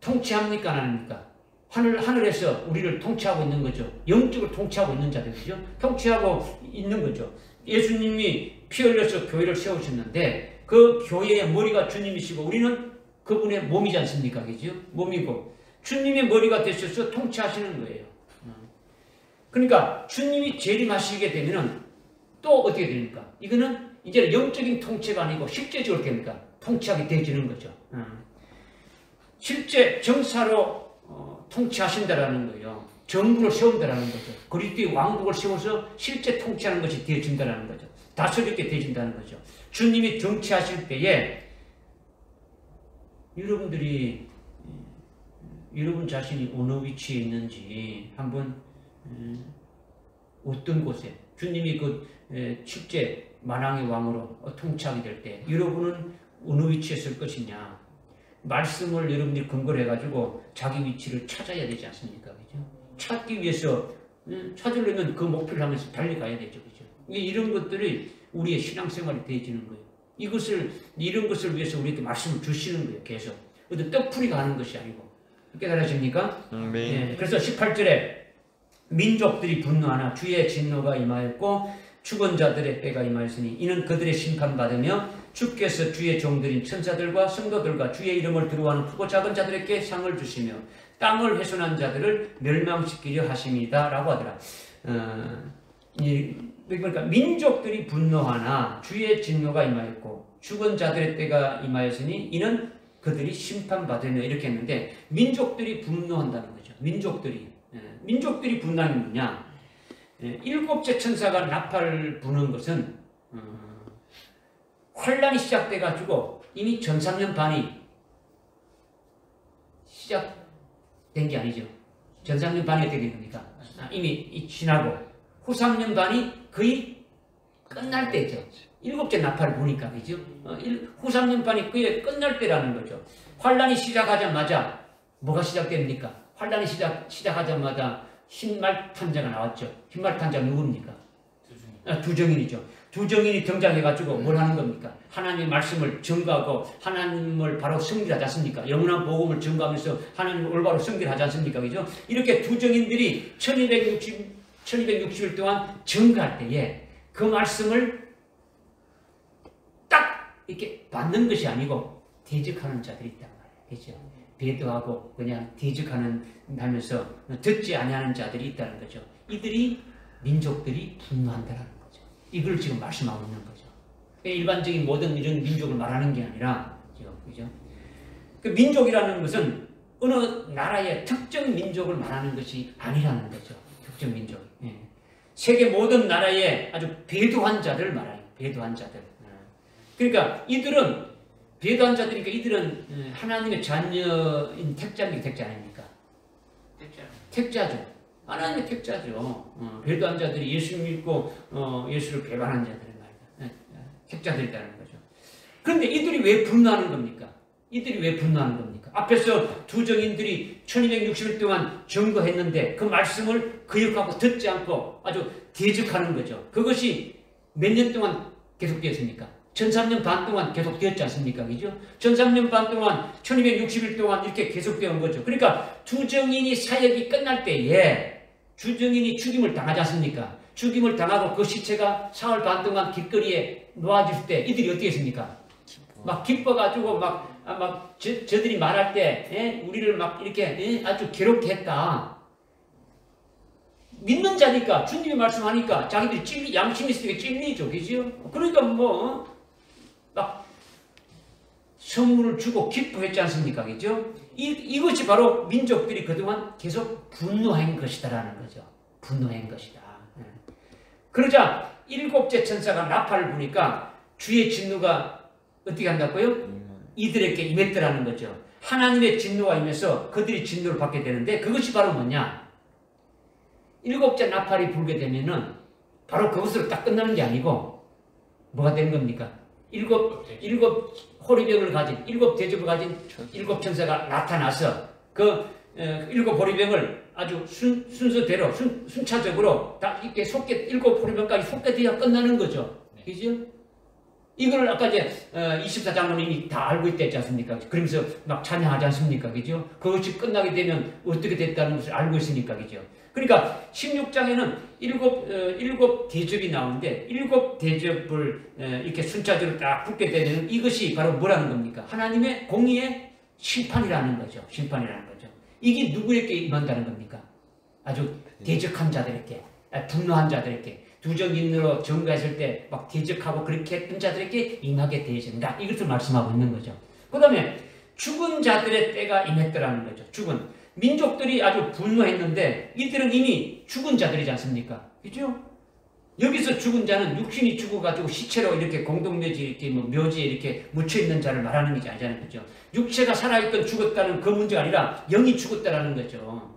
Speaker 1: 통치합니까? 안 합니까? 하늘에서 우리를 통치하고 있는 거죠. 영적으로 통치하고 있는 자들이죠. 통치하고 있는 거죠. 예수님이 피 흘려서 교회를 세우셨는데 그 교회의 머리가 주님이시고 우리는 그분의 몸이지 않습니까? 그죠? 몸이고 주님의 머리가 되셔서 통치하시는 거예요. 그러니까 주님이 재림하시게 되면은 또 어떻게 됩니까? 이거는 이제 영적인 통치가 아니고 실제적으로 됩니까? 통치하게 되어지는 거죠. 실제 정사로 통치하신다라는 거예요. 정부를 세운다라는 거죠. 그리스도의 왕국을 세워서 실제 통치하는 것이 되어진다라는 거죠. 다스리게 되어진다는 거죠. 주님이 정치하실 때에 여러분들이 여러분 자신이 어느 위치에 있는지 한번 어떤 곳에 주님이 실제 만왕의 왕으로 통치하게 될 때 여러분은 어느 위치에 설 것이냐 말씀을 여러분들이 근거를 해가지고 자기 위치를 찾아야 되지 않습니까? 그죠? 찾기 위해서 찾으려면 그 목표를 하면서 달려가야 되죠. 그죠? 이런 것들이 우리의 신앙생활이 되어지는 거예요. 이런 것을 위해서 우리에게 말씀을 주시는 거예요. 계속. 어떤 떡풀이가 하는 것이 아니고. 깨달으십니까? 네. 그래서 18절에 민족들이 분노하나 주의 진노가 임하였고 죽은 자들의 때가 임하였으니 이는 그들의 심판받으며 주께서 주의 종들인 천사들과 성도들과 주의 이름을 두려워하는 크고 작은 자들에게 상을 주시며 땅을 훼손한 자들을 멸망시키려 하십니다. 라고 하더라. 그러니까 민족들이 분노하나 주의 진노가 임하였고 죽은 자들의 때가 임하였으니 이는 그들이 심판받으며 이렇게 했는데 민족들이 분노한다는 거죠. 민족들이 분노하는 게 뭐냐? 일곱째 천사가 나팔을 부는 것은 환란이 시작돼가지고 이미 전 3년 반이 시작된 게 아니죠. 전 3년 반이 어떻게 된 겁니까? 이미 지나고 후 3년 반이 거의 끝날 때죠. 일곱째 나팔을 보니까 그죠? 후 3년 반이 거의 끝날 때라는 거죠. 환란이 시작하자마자 뭐가 시작됩니까? 환란이 시작하자마자 흰말 탄자가 나왔죠. 흰말 탄자가 누굽니까? 두 정인이죠. 두 정인이 등장해가지고 뭘 하는 겁니까? 하나님의 말씀을 증거하고 하나님을 바로 섬기하지 않습니까? 영원한 복음을 증거하면서 하나님을 올바로 섬기하지 않습니까? 그죠? 이렇게 두 정인들이 1260일 동안 증거할 때에 그 말씀을 딱 이렇게 받는 것이 아니고 대적하는 자들이 있단 말이에요. 그죠? 배도하고 그냥 대적하면서 듣지 아니하는 자들이 있다는 거죠. 이들이 민족들이 분노한다는 거죠. 이걸 지금 말씀하고 있는 거죠. 일반적인 모든 이런 민족을 말하는 게 아니라, 그죠? 그 민족이라는 것은 어느 나라의 특정 민족을 말하는 것이 아니라는 거죠. 특정 민족. 예. 세계 모든 나라의 아주 배도한 자들을 말해요. 배도한 자들. 그러니까 이들은 배도한 자들이니까 이들은 하나님의 자녀인 택자입니까? 택자 아닙니까? 택자죠. 하나님의 택자죠. 배도한 자들이 예수 믿고 예수를 배반한 자들을 말이다. 택자들이라는 거죠. 그런데 이들이 왜 분노하는 겁니까? 이들이 왜 분노하는 겁니까? 앞에서 두 정인들이 1260일 동안 증거했는데 그 말씀을 거역하고 듣지 않고 아주 대적하는 거죠. 그것이 몇 년 동안 계속되었습니까? 1300년 반 동안 계속되었지 않습니까? 그죠? 1300년 반 동안 1260일 동안 이렇게 계속되어 온 거죠. 그러니까 두 정인이 사역이 끝날 때에 두 정인이 죽임을 당하지 않습니까? 죽임을 당하고 그 시체가 사흘 반 동안 길거리에 놓아질 때 이들이 어떻게 했습니까? 막 기뻐가지고 저들이 말할 때 우리를 막 이렇게 아주 괴롭게 했다. 믿는 자니까 주님이 말씀하니까 자기들이 양심이 있으니까 찔리죠. 그죠? 그러니까 막 선물을 주고 기뻐했지 않습니까? 그죠? 이것이 바로 민족들이 그동안 계속 분노한 것이다라는 거죠. 분노한 것이다. 그러자 일곱째 천사가 나팔을 부니까 주의 진노가 어떻게 한다고요? 이들에게 임했더라는 거죠. 하나님의 진노가 임해서 그들이 진노를 받게 되는데 그것이 바로 뭐냐? 일곱째 나팔이 불게 되면은 바로 그것으로 딱 끝나는 게 아니고 뭐가 되는 겁니까? 일곱 호리병을 가진, 일곱 대접을 가진 일곱 천사가 나타나서 그 일곱 호리병을 아주 순서대로 순차적으로 다 이렇게 일곱 호리병까지 속게돼야 끝나는 거죠. 그죠? 이걸 아까 이제 24장로님이 다 알고 있지 않습니까? 그러면서 막 찬양하지 않습니까? 그죠? 그것이 끝나게 되면 어떻게 됐다는 것을 알고 있으니까, 그죠? 그러니까 16장에는 일곱 대접이 나오는데 일곱 대접을 이렇게 순차적으로 딱 붙게 되는 이것이 바로 뭐라는 겁니까? 하나님의 공의의 심판이라는 거죠. 심판이라는 거죠. 이게 누구에게 임한다는 겁니까? 아주 대적한 자들에게, 분노한 자들에게, 두정인으로 증거했을 때 막 대적하고 그렇게 했던 자들에게 임하게 되어진다. 이것을 말씀하고 있는 거죠. 그 다음에 죽은 자들의 때가 임했더라는 거죠. 죽은. 민족들이 아주 분노했는데 이들은 이미 죽은 자들이지 않습니까? 그죠? 여기서 죽은 자는 육신이 죽어가지고 시체로 이렇게 공동묘지 이렇게 묘지에 이렇게 묻혀있는 자를 말하는 게 아니잖아요. 그죠? 육체가 살아있건 죽었다는 그 문제가 아니라 영이 죽었다라는 거죠.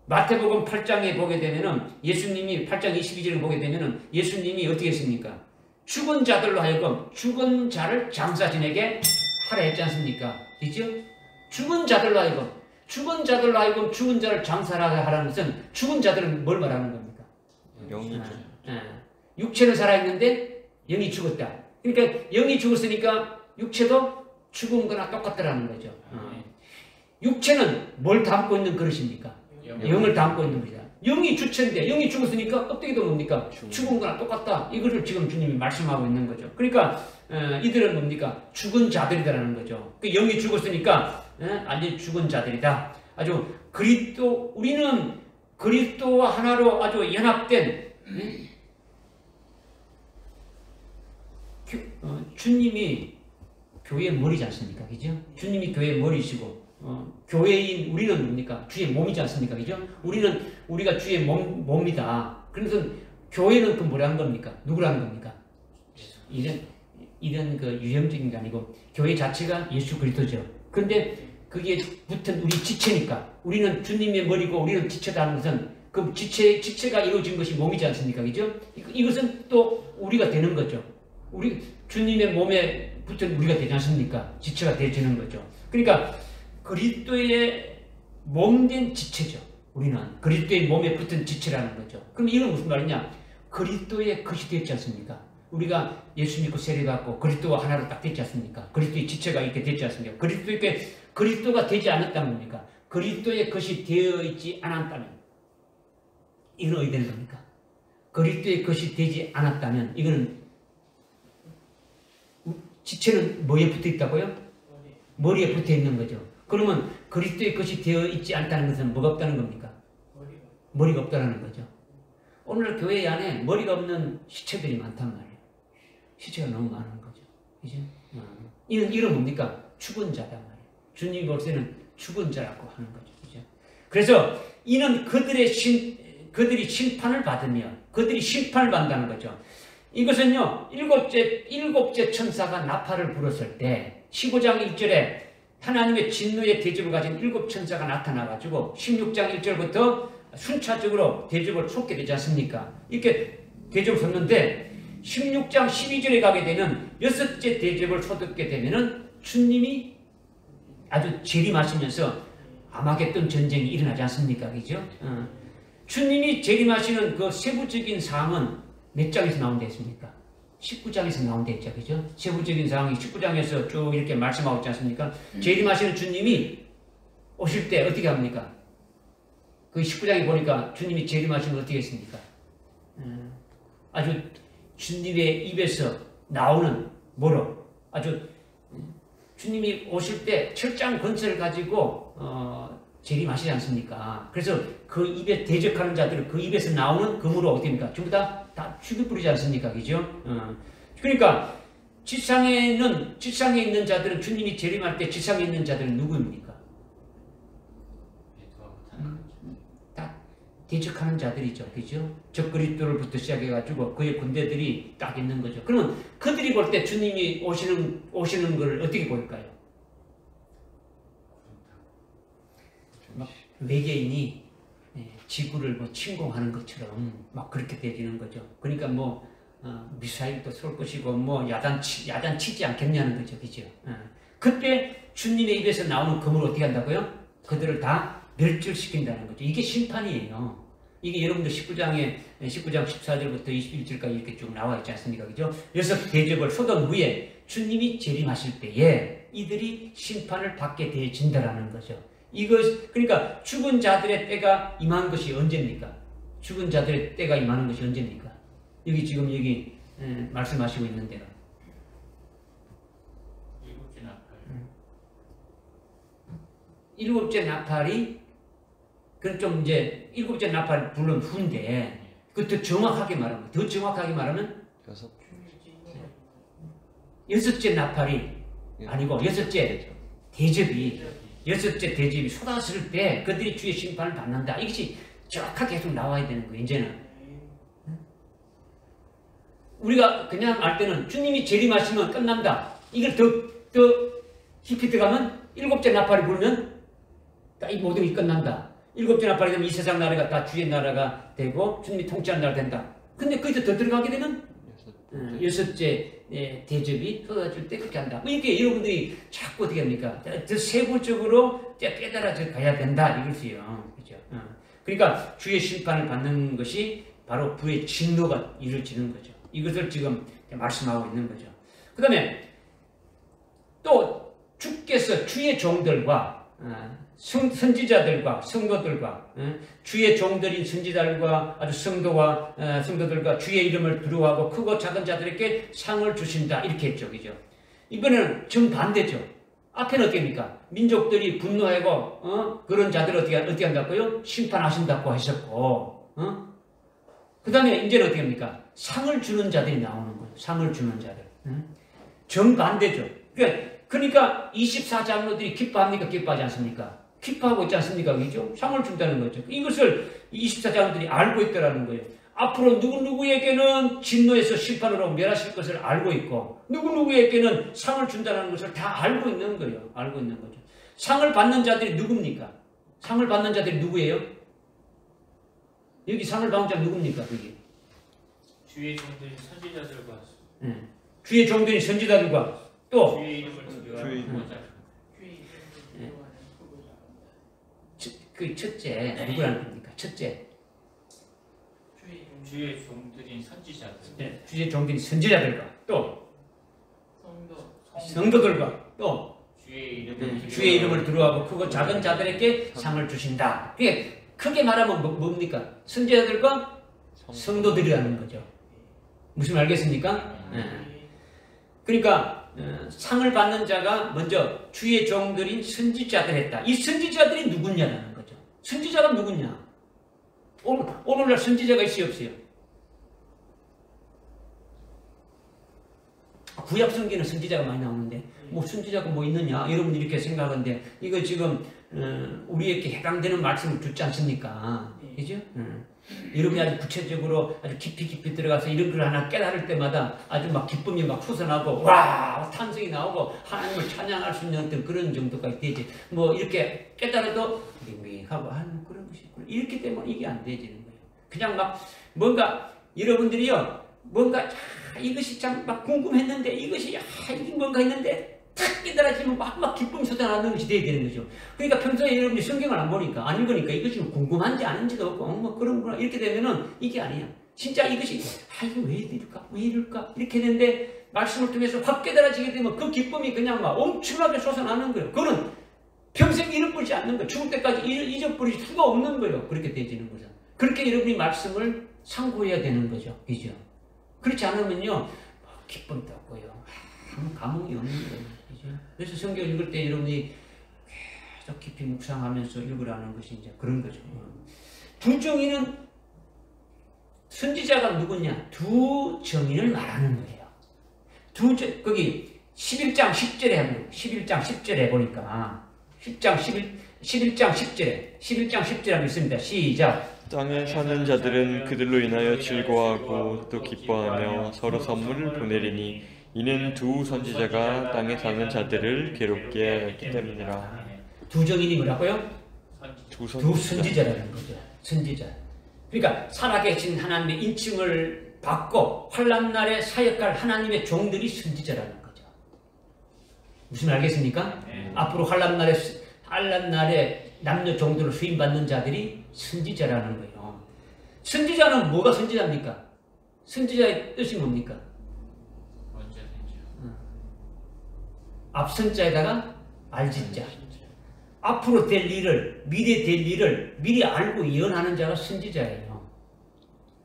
Speaker 1: 마태복음 8장에 보게 되면은 예수님이 8장 22절을 보게 되면은 예수님이 어떻게 했습니까? 죽은 자들로 하여금 죽은 자를 장사진에게 하라 했지 않습니까? 그죠? 죽은 자들로 하여금 죽은 자를 장사하게 하라는 것은 죽은 자들은 뭘 말하는 겁니까?
Speaker 2: 영이
Speaker 1: 육체는 살아있는데 영이 죽었다. 그러니까 영이 죽었으니까 육체도 죽은 거나 똑같다라는 거죠. 육체는 뭘 담고 있는 그릇입니까? 영을 담고 있는 겁니다. 영이 주체인데 영이 죽었으니까 어떻게 된 겁니까? 죽은 거나 똑같다. 이거를 지금 주님이 말씀하고 있는 거죠. 그러니까 이들은 뭡니까? 죽은 자들이다라는 거죠. 그 영이 죽었으니까 아주 죽은 자들이다. 아주 우리는 그리스도와 하나로 아주 연합된 주님이 교회의 머리지 않습니까? 그죠? 주님이 교회의 머리시고 교회인 우리는 뭡니까? 주의 몸이지 않습니까? 그죠? 우리가 주의 몸이다. 그래서 교회는 그 뭐라는 겁니까? 누구라는 겁니까? 이런 그 유형적인 게 아니고 교회 자체가 예수 그리스도죠. 근데 그게 붙은 우리 지체니까 우리는 주님의 머리고 우리는 지체다 하는 것은 그 지체가 이루어진 것이 몸이지 않습니까? 그죠? 이것은 또 우리가 되는 거죠. 우리 주님의 몸에 붙은 우리가 되지 않습니까? 지체가 되어지는 거죠. 그러니까 그리스도의 몸된 지체죠. 우리는 그리스도의 몸에 붙은 지체라는 거죠. 그럼 이건 무슨 말이냐? 그리스도의 것이 됐지 않습니까? 우리가 예수 믿고 세례받고 그리스도와 하나로 딱 됐지 않습니까? 그리스도의 지체가 이렇게 됐지 않습니까? 그리스도가 되지 않았다는 겁니까? 그리스도의 것이 되어 있지 않았다면 이건 어디 되는 겁니까? 그리스도의 것이 되지 않았다면 이거는 지체는 뭐에 붙어 있다고요? 머리에 붙어 있는 거죠. 그러면 그리스도의 것이 되어 있지 않다는 것은 뭐가 없다는 겁니까? 머리가 없다는 거죠. 오늘 교회 안에 머리가 없는 시체들이 많단 말이에요. 시체가 너무 많은 거죠. 그죠? 이런 뭡니까? 죽은 자단 말이에요. 주님이 볼 때는 죽은 자라고 하는 거죠. 그죠? 그래서 이는 그들이 심판을 받으며 그들이 심판을 받는다는 거죠. 이것은요, 일곱째 천사가 나팔을 불었을 때 15장 1절에 하나님의 진노의 대접을 가진 일곱 천사가 나타나가지고 16장 1절부터 순차적으로 대접을 쏟게 되지 않습니까? 이렇게 대접을 쏟는데 16장 12절에 가게 되면 여섯째 대접을 쏟게 되면은 주님이 아주 재림하시면서 아마겟돈 전쟁이 일어나지 않습니까? 그죠? 주님이 재림하시는 그 세부적인 사항은 몇 장에서 나온 데 있습니까? 19장에서 나온 데 있죠. 그죠? 세부적인 사항이 19장에서 쭉 이렇게 말씀하고 있지 않습니까? 재림하시는 주님이 오실 때 어떻게 합니까? 그 19장에 보니까 주님이 재림하시면 어떻게 했습니까? 아주 주님의 입에서 나오는 뭐로 아주 주님이 오실 때 철장 건설을 가지고 재림하시지 않습니까? 그래서 그 입에 대적하는 자들을 그 입에서 나오는 금으로 어떻게 합니까? 전부 다 죽여버리지 않습니까? 그죠? 그러니까 지상에 있는 자들은 주님이 재림할 때 지상에 있는 자들은 누구입니까? 다 대적하는 자들이죠. 그죠? 적 그리스도로부터 시작해가지고 그의 군대들이 딱 있는 거죠. 그러면 그들이 볼 때 주님이 오시는 걸 어떻게 볼까요? 막 외계인이 지구를 뭐 침공하는 것처럼 막 그렇게 되지는 거죠. 그러니까 뭐 미사일도 쏠 것이고 뭐 야단 치지 않겠냐는 거죠. 그죠? 그때 주님의 입에서 나오는 금을 어떻게 한다고요? 그들을 다 멸절시킨다는 거죠. 이게 심판이에요. 이게 여러분들 19장 14절부터 21절까지 이렇게 쭉 나와 있지 않습니까? 그죠? 여섯 대접을 쏟은 후에 주님이 재림하실 때에 이들이 심판을 받게 되어진다라는 거죠. 그러니까 죽은 자들의 때가 임한 것이 언제입니까? 죽은 자들의 때가 임하는 것이 언제입니까? 여기 말씀하시고 있는 대로. 일곱째 나팔이 그건 좀 이제 일곱째 나팔 부른 후인데 그 더 정확하게 말하면 여섯째 나팔이 아니고 여섯째 대접이 쏟아질 때 그들이 주의 심판을 받는다. 이것이 정확하게 계속 나와야 되는 거예요. 이제는 우리가 그냥 알 때는 주님이 재림하시면 끝난다. 이걸 더 깊이 들어가면 일곱째 나팔이 불면 이 모든 게 끝난다. 일곱째 나팔이 되면 이 세상 나라가 다 주의 나라가 되고 주님이 통치하는 나라가 된다. 근데 거기서 더 들어가게 되면 여섯째 대접이 쏟아질 때 그렇게 한다. 이렇게 여러분들이 자꾸 어떻게 합니까? 더 세부적으로 깨달아져 가야 된다. 이것이요. 그죠? 그러니까 주의 심판을 받는 것이 바로 부의 진노가 이루어지는 거죠. 이것을 지금 말씀하고 있는 거죠. 그 다음에 또 주께서 주의 종들과 선지자들과 성도들과 주의 종들인 선지자들과 아주 성도들과 주의 이름을 두려워하고 크고 작은 자들에게 상을 주신다 이렇게 했죠. 그죠? 이번에는 정반대죠. 앞에는 어떻게 합니까? 민족들이 분노하고 그런 자들을 어떻게 한다고요? 심판하신다고 하셨고 그 다음에 이제는 어떻게 합니까? 상을 주는 자들이 나오는 거예요. 상을 주는 자들. 정반대죠. 그러니까 24장로들이 기뻐합니까? 기뻐하지 않습니까? 기뻐하고 있지 않습니까? 그죠? 상을 준다는 거죠. 이것을 24장로들이 알고 있더라는 거예요. 앞으로 누구에게는 진노에서 심판으로 멸하실 것을 알고 있고 누구에게는 상을 준다는 것을 다 알고 있는 거예요. 알고 있는 거죠. 상을 받는 자들이 누굽니까? 상을 받는 자들이 누구예요? 여기 상을 받는 자는 누굽니까? 여기.
Speaker 2: 주의 종들인 선지자들과
Speaker 1: 주의 종들인 선지자들과 또
Speaker 2: 주의 이름을 두려워하는
Speaker 1: 그 첫째 누구라는 겁니까? 첫째
Speaker 2: 주의 종들인 선지자들.
Speaker 1: 네, 주의 종들이 선지자들과 또
Speaker 2: 성도.
Speaker 1: 성도들과 또
Speaker 2: 주의
Speaker 1: 이름을 두려워하고 크고 작은 자들에게 상을 주신다. 그게 크게 말하면 뭡니까? 선지자들과 성도들이라는 거죠. 무슨 알겠습니까? 네. 그러니까 상을 받는 자가 먼저 주의 종들인 선지자들 했다. 이 선지자들이 누구냐라는 거죠. 선지자가 누구냐? 오늘날 선지자가 있어요, 없어요? 구약 성경에는 선지자가 많이 나오는데 뭐 선지자가 뭐 있느냐 여러분들이 이렇게 생각하는데 이거 지금 우리에게 해당되는 말씀을 주지 않습니까? 그죠? 여러분이 아주 구체적으로 아주 깊이 들어가서 이런 걸 하나 깨달을 때마다 아주 막 기쁨이 막 솟아나고 와 탄성이 나오고 하나님을 찬양할 수 있는 어떤 그런 정도까지 되지. 뭐 이렇게 깨달아도 밍밍하고 그런 것이 있구나. 이렇게 되면 이게 안 되지는 거예요. 그냥 막 뭔가 여러분들이요 뭔가 이것이 참 막 궁금했는데 이것이 이게 뭔가 했는데 탁 깨달아지면 막 기쁨이 솟아나는 것이 돼야 되는 거죠. 그러니까 평소에 여러분이 성경을 안 보니까 안 읽으니까 이것이 궁금한지 아닌지도 없고 뭐 그런구나 이렇게 되면은 이게 아니야. 진짜 이것이 이거 왜 이럴까 왜 이럴까 이렇게 되는데 말씀을 통해서 확 깨달아지게 되면 그 기쁨이 그냥 막 엄청나게 솟아나는 거예요. 그거는 평생 잃어버리지 않는 거예요. 죽을 때까지 잊어버릴 수가 없는 거예요. 그렇게 되지는 거죠. 그렇게 여러분이 말씀을 상고해야 되는 거죠. 그죠? 그렇지 않으면요 기쁨도 없고요 아무 감흥이 없는 거예요. 그죠? 그래서 성경 읽을 때 여러분이 계속 깊이 묵상하면서 읽으라는 것이 이제 그런 거죠. 두 정의는 선지자가 누구냐? 두 정의를 말하는 거예요. 거기 11장 10절에 합니다. 11장 10절에 보니까 11장 10절에 하고 있습니다. 시작.
Speaker 3: 땅에 사는 자들은 그들로 인하여 즐거워하고 또 기뻐하며 서로 선물을 보내리니 이는 두 선지자가 땅에 사는 자들을 괴롭게 하였기 때문이라.
Speaker 1: 두 정인이 뭐라고요?
Speaker 3: 두
Speaker 1: 선지자라는 거죠. 선지자. 그러니까 살아계신 하나님의 인칭을 받고 환난날에 사역할 하나님의 종들이 선지자라는 거죠. 무슨 알겠습니까? 앞으로 환난날에 남녀 종들을 수임받는 자들이 선지자라는 거예요. 선지자는 뭐가 선지자입니까? 선지자의 뜻이 뭡니까? 앞선 자에다가 알짓자. 앞으로 될 일을, 미래 될 일을 미리 알고 예언하는 자가 선지자예요.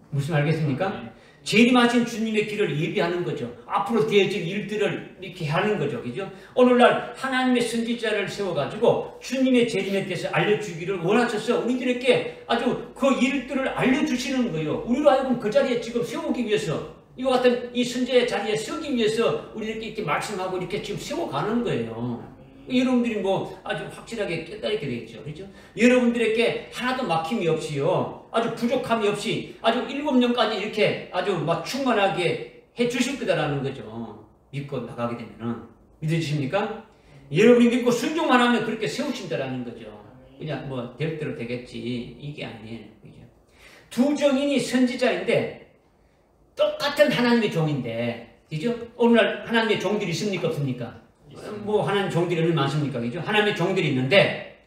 Speaker 1: 무슨 알겠습니까? 재림하신 주님의 길을 예비하는 거죠. 앞으로 되어질 일들을 이렇게 하는 거죠. 그죠? 오늘날 하나님의 선지자를 세워가지고 주님의 재림에 대해서 알려주기를 원하셔서 우리들에게 아주 그 일들을 알려주시는 거예요. 우리로 하여금 그 자리에 지금 세우기 위해서 이와 같은 이 선지자의 자리에 서기 위해서 우리들에게 이렇게 말씀하고 이렇게 지금 세워가는 거예요. 여러분들이 뭐 아주 확실하게 깨달게 되겠죠. 그렇죠? 여러분들에게 하나도 막힘이 없이요. 아주 부족함이 없이 아주 7년까지 이렇게 아주 막 충만하게 해 주실 거다라는 거죠. 믿고 나가게 되면은. 믿으십니까? 여러분이 믿고 순종만 하면 그렇게 세우신다라는 거죠. 그냥 뭐 될 대로 되겠지. 이게 아니에요. 그죠? 두 정인이 선지자인데 똑같은 하나님의 종인데, 그죠? 오늘날 하나님의 종들이 있습니까? 없습니까? 뭐 하나님 종들이 얼마나 많습니까? 그죠? 하나님의 종들이 있는데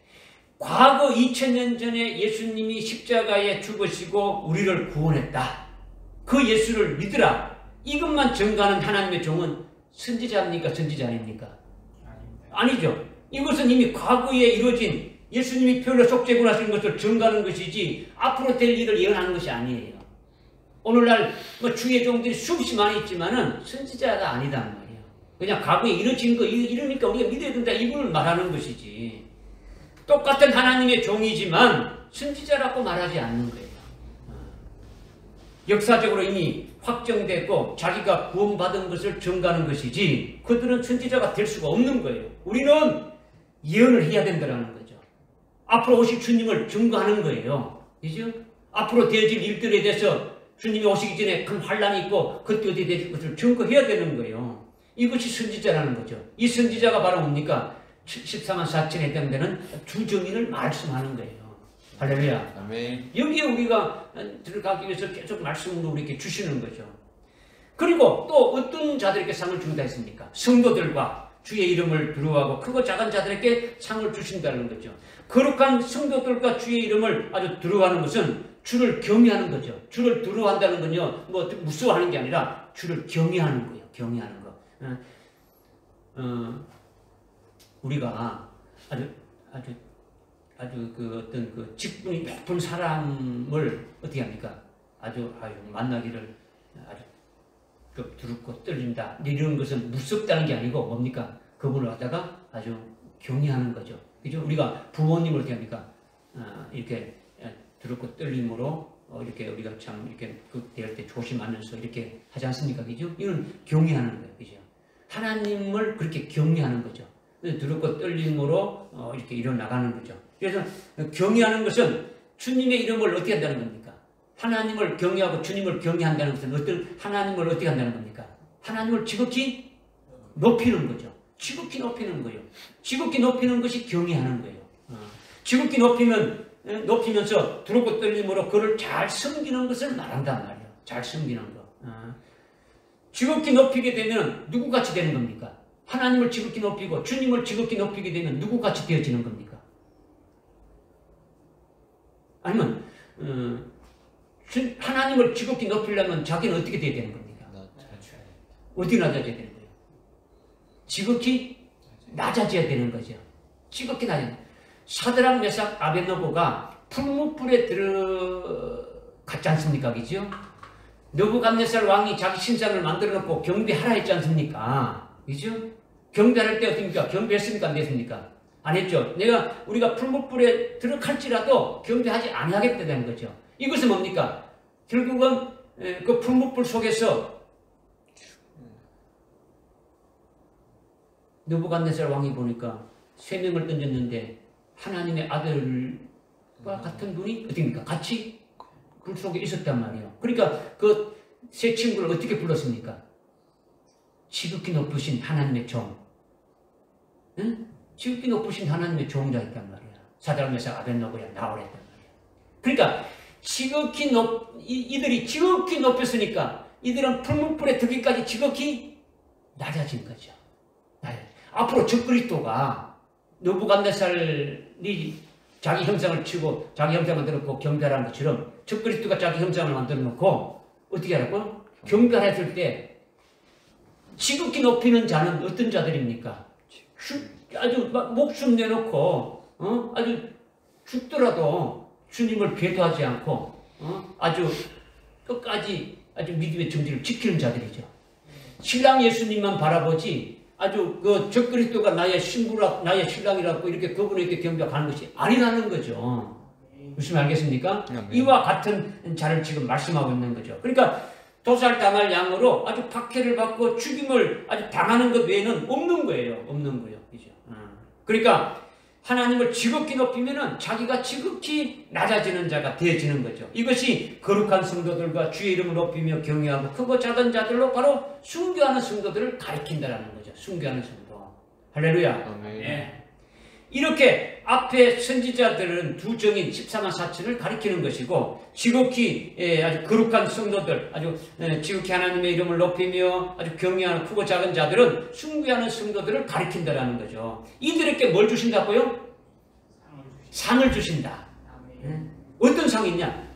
Speaker 1: 과거 2000년 전에 예수님이 십자가에 죽으시고 우리를 구원했다. 그 예수를 믿으라. 이것만 증거하는 하나님의 종은 선지자입니까? 선지자 아닙니까? 아니죠. 이것은 이미 과거에 이루어진 예수님이 별로 속죄구하신 것을 증거하는 것이지 앞으로 될 일을 예언하는 것이 아니에요. 오늘날 뭐 주의 종들이 수없이 많이 있지만은 선지자가 아니단 말이에요. 그냥 과거에 이루어진 거 이러니까 우리가 믿어야 된다 이걸 말하는 것이지. 똑같은 하나님의 종이지만 선지자라고 말하지 않는 거예요. 역사적으로 이미 확정됐고 자기가 구원받은 것을 증거하는 것이지 그들은 선지자가 될 수가 없는 거예요. 우리는 예언을 해야 된다는 거죠. 앞으로 오실 주님을 증거하는 거예요. 그죠? 앞으로 되어질 일들에 대해서 주님이 오시기 전에 큰 환란이 있고 그때 어떻게 되실 것을 증거해야 되는 거예요. 이것이 선지자라는 거죠. 이 선지자가 바로 뭡니까? 14만 4천에 해당되는 두 정인을 말씀하는 거예요. 할렐루야.
Speaker 3: 아멘.
Speaker 1: 여기에 우리가 들어가기 위해서 계속 말씀으로 우리에게 주시는 거죠. 그리고 또 어떤 자들에게 상을 준다 했습니까? 성도들과 주의 이름을 두려워하고 크고 작은 자들에게 상을 주신다는 거죠. 거룩한 성도들과 주의 이름을 아주 두려워하는 것은 주를 경외하는 거죠. 주를 두려워한다는 건요, 뭐 무서워하는 게 아니라 주를 경외하는 거예요. 경외하는 거. 우리가 아주 그 어떤 그 직분이 높은 사람을 어떻게 합니까? 아주 만나기를 아주 좀 두렵고 떨린다. 이런 것은 무섭다는 게 아니고 뭡니까? 그분을 갖다가 아주 경외하는 거죠. 그죠? 우리가 부모님을 어떻게 합니까? 이렇게 두렵고 떨림으로 이렇게 우리가 참 이렇게 대할 때 조심하면서 이렇게 하지 않습니까? 그죠? 이건 경외하는 거예요. 그죠? 하나님을 그렇게 경외하는 거죠. 두렵고 떨림으로 이렇게 일어나가는 거죠. 그래서 경외하는 것은 주님의 이름을 어떻게 한다는 겁니까? 하나님을 경외하고 주님을 경외한다는 것은 어떤 하나님을 어떻게 한다는 겁니까? 하나님을 지극히 높이는 거죠. 지극히 높이는 거예요. 지극히 높이는 것이 경외하는 거예요. 지극히 높이면서 두렵고 떨림으로 그를 잘 섬기는 것을 말한단 말이에요. 잘 섬기는 거. 지극히 높이게 되면 누구같이 되는 겁니까? 하나님을 지극히 높이고 주님을 지극히 높이게 되면 누구같이 되어지는 겁니까? 아니면 하나님을 지극히 높이려면 자기는 어떻게 돼야 되는 겁니까? 어떻게 낮아져야 되는 거예요? 지극히 낮아져야 되는 거죠. 지극히 낮아져야 돼요. 사드락, 메삭, 아벳느고가 풀무불에 들어갔지 않습니까? 그죠? 느부갓네살 왕이 자기 신상을 만들어 놓고 경배하라 했지 않습니까? 그죠? 경배할 때 어떻습니까? 경배했습니까? 안 했습니까? 안 했죠. 우리가 풀무불에 들어갈지라도 경배하지 아니하겠다는 거죠. 이것은 뭡니까? 결국은 그 풀무불 속에서 느부갓네살 왕이 보니까 3명을 던졌는데 하나님의 아들과 같은 분이 어떻습니까? 같이 불 속에 있었단 말이에요. 그러니까 그 세 친구를 어떻게 불렀습니까? 지극히 높으신 하나님의 종. 응? 지극히 높으신 하나님의 종자 있단 말이야. 사드락, 메삭, 아벳느고야 나오랬단 말이야. 그러니까 이들이 지극히 높였으니까 이들은 풀무불에 들기까지 지극히 낮아진 거죠. 앞으로 적그리스도가 느부갓네살이 자기 형상을 치고 자기 형상을 만들어 놓고 경배하라는 것처럼 적그리스도가 자기 형상을 만들어 놓고 어떻게 하라고? 경배했을 때 지극히 높이는 자는 어떤 자들입니까? 아주 목숨 내놓고 아주 죽더라도 주님을 배도하지 않고 아주 끝까지 아주 믿음의 정지를 지키는 자들이죠. 신랑 예수님만 바라보지 아주 그 적그리스도가 나의 신부라 나의 신랑이라고 이렇게 그분에게 경배하는 것이 아니라는 거죠. 무슨 알겠습니까? 이와 같은 자를 지금 말씀하고 있는 거죠. 그러니까 도살당할 양으로 아주 박해를 받고 죽임을 아주 당하는 것 외에는 없는 거예요. 없는 거예요. 그죠? 그러니까 하나님을 지극히 높이면은 자기가 지극히 낮아지는 자가 되어지는 거죠. 이것이 거룩한 성도들과 주의 이름을 높이며 경외하고 크고 작은 자들로 바로 순교하는 성도들을 가리킨다라는 거죠. 순교하는 성도. 할렐루야. 네. 이렇게 앞에 선지자들은 두 정인 14만 4천을 가리키는 것이고 지극히 아주 거룩한 성도들 아주 지극히 하나님의 이름을 높이며 아주 경외하는 크고 작은 자들은 순교하는 성도들을 가리킨다라는 거죠. 이들에게 뭘 주신다고요? 상을 주신다. 어떤 상이 있냐?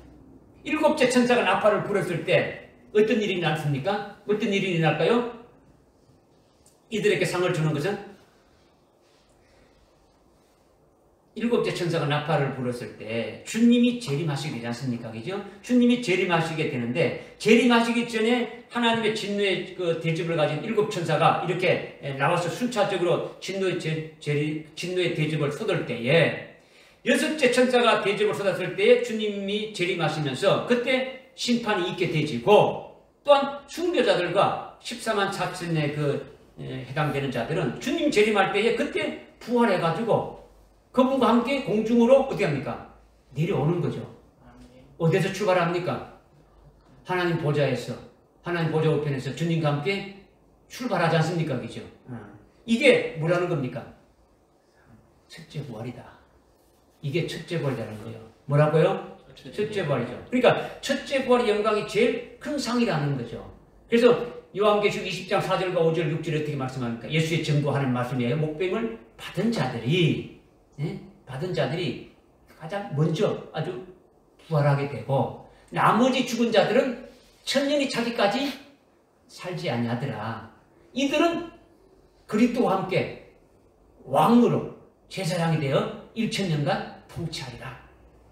Speaker 1: 7째 천사가 나팔을 불었을 때 어떤 일이 났습니까? 어떤 일이 일어날까요? 이들에게 상을 주는 것은 7째 천사가 나팔을 불었을 때 주님이 재림하시게 되지 않습니까? 그죠? 주님이 재림하시게 되는데 재림하시기 전에 하나님의 진노의 그 대접을 가진 7 천사가 이렇게 나와서 순차적으로 진노의 대접을 쏟을 때에 6째 천사가 대접을 쏟았을 때에 주님이 재림하시면서 그때 심판이 있게 되지고 또한 순교자들과 14만 4천에 해당되는 자들은 주님 재림할 때에 그때 부활해가지고 그분과 함께 공중으로 어떻게 합니까? 내려오는 거죠. 어디서 출발합니까? 하나님 보좌에서 하나님 보좌 우편에서 주님과 함께 출발하지 않습니까? 그죠? 이게 뭐라는 겁니까? 첫째 부활이다. 이게 첫째 부활이라는 거예요. 뭐라고요? 첫째 부활이죠. 그러니까 첫째 부활의 영광이 제일 큰 상이라는 거죠. 그래서 요한계시록 20장 4절과 5절 6절에 어떻게 말씀합니까? 예수의 증거하는 말씀이에요. 목배임을 받은 자들이 받은 자들이 가장 먼저 아주 부활하게 되고 나머지 죽은 자들은 천년이 차기까지 살지 아니하더라. 이들은 그리스도와 함께 왕으로 제사장이 되어 1000년간 통치하리라.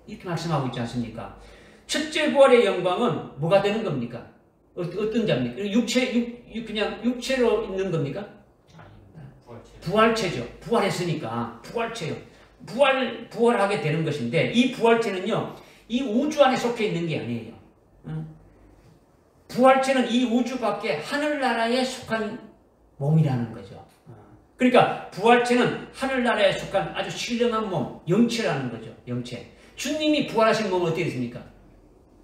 Speaker 1: 이렇게 말씀하고 있지 않습니까? 첫째 부활의 영광은 뭐가 되는 겁니까? 어떤 자입니까? 그냥 육체로 있는 겁니까? 부활체죠. 부활했으니까 부활체요. 부활하게 되는 것인데 이 부활체는요, 이 우주 안에 속해 있는 게 아니에요. 부활체는 이 우주 밖에 하늘나라에 속한 몸이라는 거죠. 그러니까 부활체는 하늘나라에 속한 아주 신령한 몸, 영체라는 거죠. 영체. 주님이 부활하신 몸은 어떻게 됐습니까?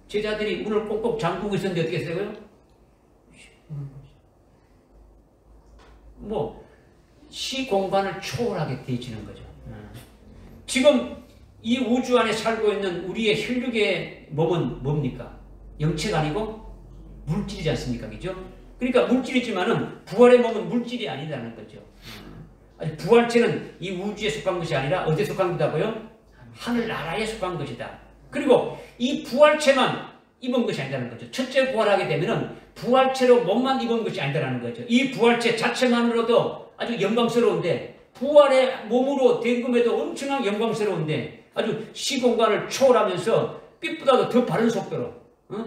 Speaker 1: 제자들이 문을 꼭꼭 잠그고 있었는데 어떻게 했어요? 시공간을 초월하게 되어지는 거죠. 지금 이 우주 안에 살고 있는 우리의 혈육의 몸은 뭡니까? 영체가 아니고 물질이지 않습니까? 그죠? 그러니까 물질이지만은 부활의 몸은 물질이 아니라는 거죠. 부활체는 이 우주에 속한 것이 아니라 어디에 속한 거다고요? 하늘나라에 속한 것이다. 그리고 이 부활체만 입은 것이 아니라는 거죠. 첫째 부활하게 되면은 부활체로 몸만 입은 것이 아니라는 거죠. 이 부활체 자체만으로도 아주 영광스러운데 부활의 몸으로 된 것에도 엄청난 영광스러운데 아주 시공간을 초월하면서 빛보다도 더 빠른 속도로